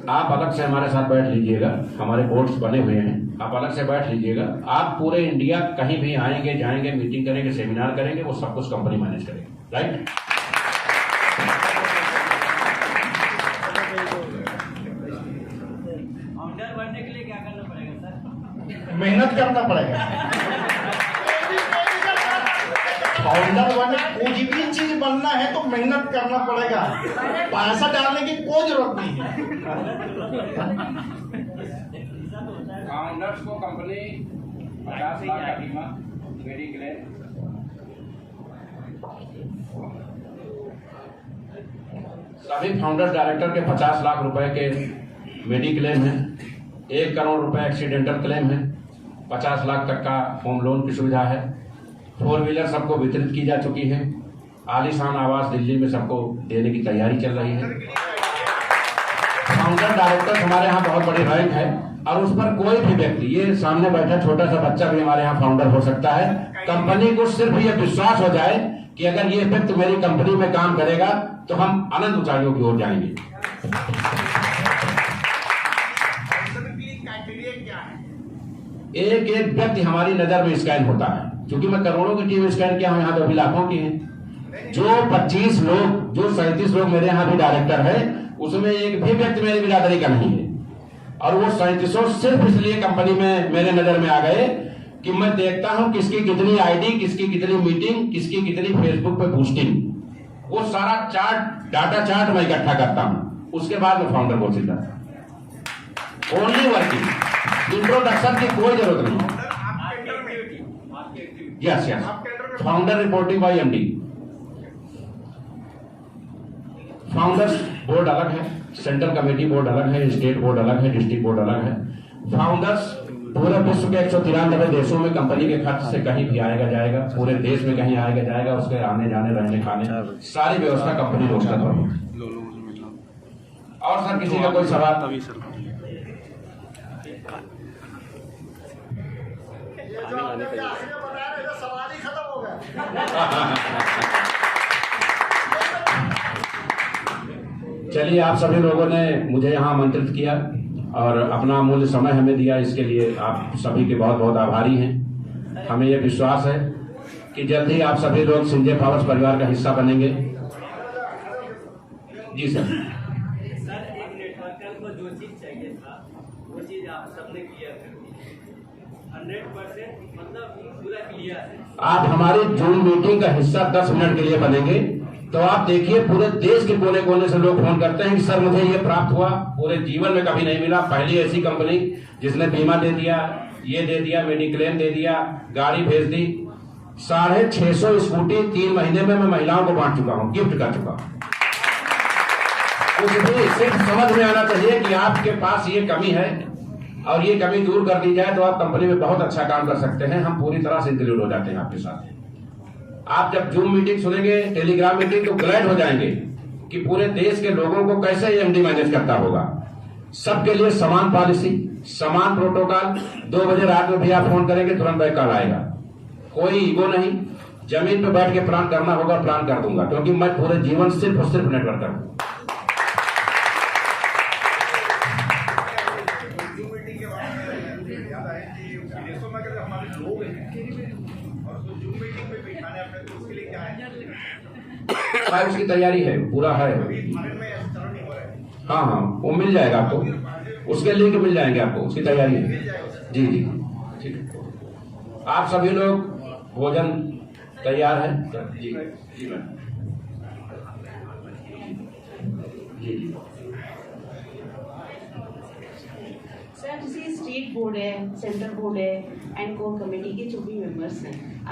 आप अलग से हमारे साथ बैठ लीजिएगा, हमारे बोर्ड्स बने हुए हैं, आप अलग से बैठ लीजिएगा। आप पूरे इंडिया कहीं भी आएंगे जाएंगे, मीटिंग करेंगे, सेमिनार करेंगे, वो सब कुछ कंपनी मैनेज करेगी। राइट। फाउंडर बनने के लिए क्या करना पड़ेगा सर? मेहनत करना पड़ेगा। फाउंडर बनने कोई भी चीज बनना है तो मेहनत करना पड़ेगा, पैसा डालने की कोई जरूरत नहीं है। फाउंडर्स को कंपनी 50 लाख का बीमा मेडिक्लेम, सभी फाउंडर डायरेक्टर के 50 लाख रुपए के मेडिक्लेम है, 1 करोड़ रुपए एक्सीडेंटल क्लेम है, 50 लाख तक का होम लोन की सुविधा है, 4 व्हीलर सबको वितरित की जा चुकी है, आलीशान आवास दिल्ली में सबको देने की तैयारी चल रही है। फाउंडर डायरेक्टर हमारे यहाँ बहुत बड़ी रैंक है और उस पर कोई भी व्यक्ति, ये सामने बैठा छोटा सा बच्चा भी हमारे यहाँ फाउंडर हो सकता है। कंपनी को सिर्फ ये विश्वास हो जाए कि अगर ये व्यक्ति मेरी कंपनी में काम करेगा तो हम अनंत ऊंचाइयों की ओर जाएंगे। एक एक व्यक्ति हमारी नजर में स्कैन होता है, क्योंकि मैं करोड़ों की टीम स्कैन किया हूं, यहाँ तो अभी लाखों की है। जो 25 लोग, जो 37 लोग मेरे यहाँ भी डायरेक्टर है, उसमें एक भी व्यक्ति मेरी बिरादरी का नहीं है। और वो 37 सिर्फ इसलिए कंपनी में मेरे नजर में आ गए कि मैं देखता हूं किसकी कितनी आईडी, किसकी कितनी मीटिंग, किसकी कितनी फेसबुक पे पोस्टिंग, वो सारा चार्ट, डाटा चार्ट मैं इकट्ठा करता हूं, उसके बाद मैं फाउंडर घोषित करता हूं। ओनली वर्किंग, इंट्रोडक्शन की कोई जरूरत नहीं। Yes yes, founder reporting by MD. Founders board अलग है, सेंट्रल कमेटी बोर्ड अलग है, स्टेट बोर्ड अलग है, डिस्ट्रिक्ट बोर्ड अलग है। फाउंडर्स पूरे विश्व के 193 देशों में कंपनी के खर्च से कहीं भी आएगा जाएगा, पूरे देश में कहीं आएगा जाएगा, उसके आने जाने रहने खाने सारी व्यवस्था कंपनी रोकता है। और सर किसी का कोई सवाल? ये जो आपने आखिर में बताया ना, सवाल ही खत्म हो गया। चलिए, आप सभी लोगों ने मुझे यहाँ आमंत्रित किया और अपना अमूल्य समय हमें दिया, इसके लिए आप सभी के बहुत बहुत आभारी हैं। हमें यह विश्वास है कि जल्द ही आप सभी लोग सिंजे पावर्स परिवार का हिस्सा बनेंगे। जी सर। सर, एक नेटवर्कर को जो चीज चाहिए था वो चीज आप सबने क्लियर कर दी, 100% मतलब पूरा क्लियर है। आप हमारी जूम मीटिंग का हिस्सा 10 मिनट के लिए बनेंगे तो आप देखिए पूरे देश के कोने कोने से लोग फोन करते हैं कि सर मुझे ये प्राप्त हुआ, पूरे जीवन में कभी नहीं मिला। पहली ऐसी कंपनी जिसने बीमा दे दिया, ये दे दिया, मेडिक्लेम दे दिया, गाड़ी भेज दी, 650 स्कूटी 3 महीने में मैं महिलाओं को बांट चुका हूँ, गिफ्ट कर चुका हूँ। कुछ भी सिर्फ समझ में आना चाहिए कि आपके पास ये कमी है और ये कमी दूर कर दी जाए तो आप कंपनी में बहुत अच्छा काम कर सकते हैं। हम पूरी तरह से इंक्लूड हो जाते हैं आपके साथ। आप जब जूम मीटिंग सुनेंगे, टेलीग्राम मीटिंग, तो ग्लैड हो जाएंगे कि पूरे देश के लोगों को कैसे एमडी मैनेज करता होगा। सबके लिए समान पॉलिसी, समान प्रोटोकॉल। 2 बजे रात में भी आप फोन करेंगे तुरंत बैक कॉल आएगा, कोई ईगो नहीं। जमीन पे बैठ के प्लान करना होगा, प्लान कर दूंगा, क्योंकि मैं पूरे जीवन सिर्फ और सिर्फ नेटवर्कर हूं। है अपने, तो उसके लिए क्या है? भाई उसकी तैयारी है, पूरा है। अभी भारत में ऐसा चलन नहीं हो रहा है। हाँ हाँ, वो मिल जाएगा आपको, उसके लिंक मिल जाएंगे आपको, उसकी तैयारी है। जी जी ठीक है। आप सभी लोग भोजन तैयार है? जी जी मैम जी जी। सर, जैसे स्टेट बोर्ड है, सेंट्रल बोर्ड है एंड कोर कमेटी के जो भी मेंबर्स हैं,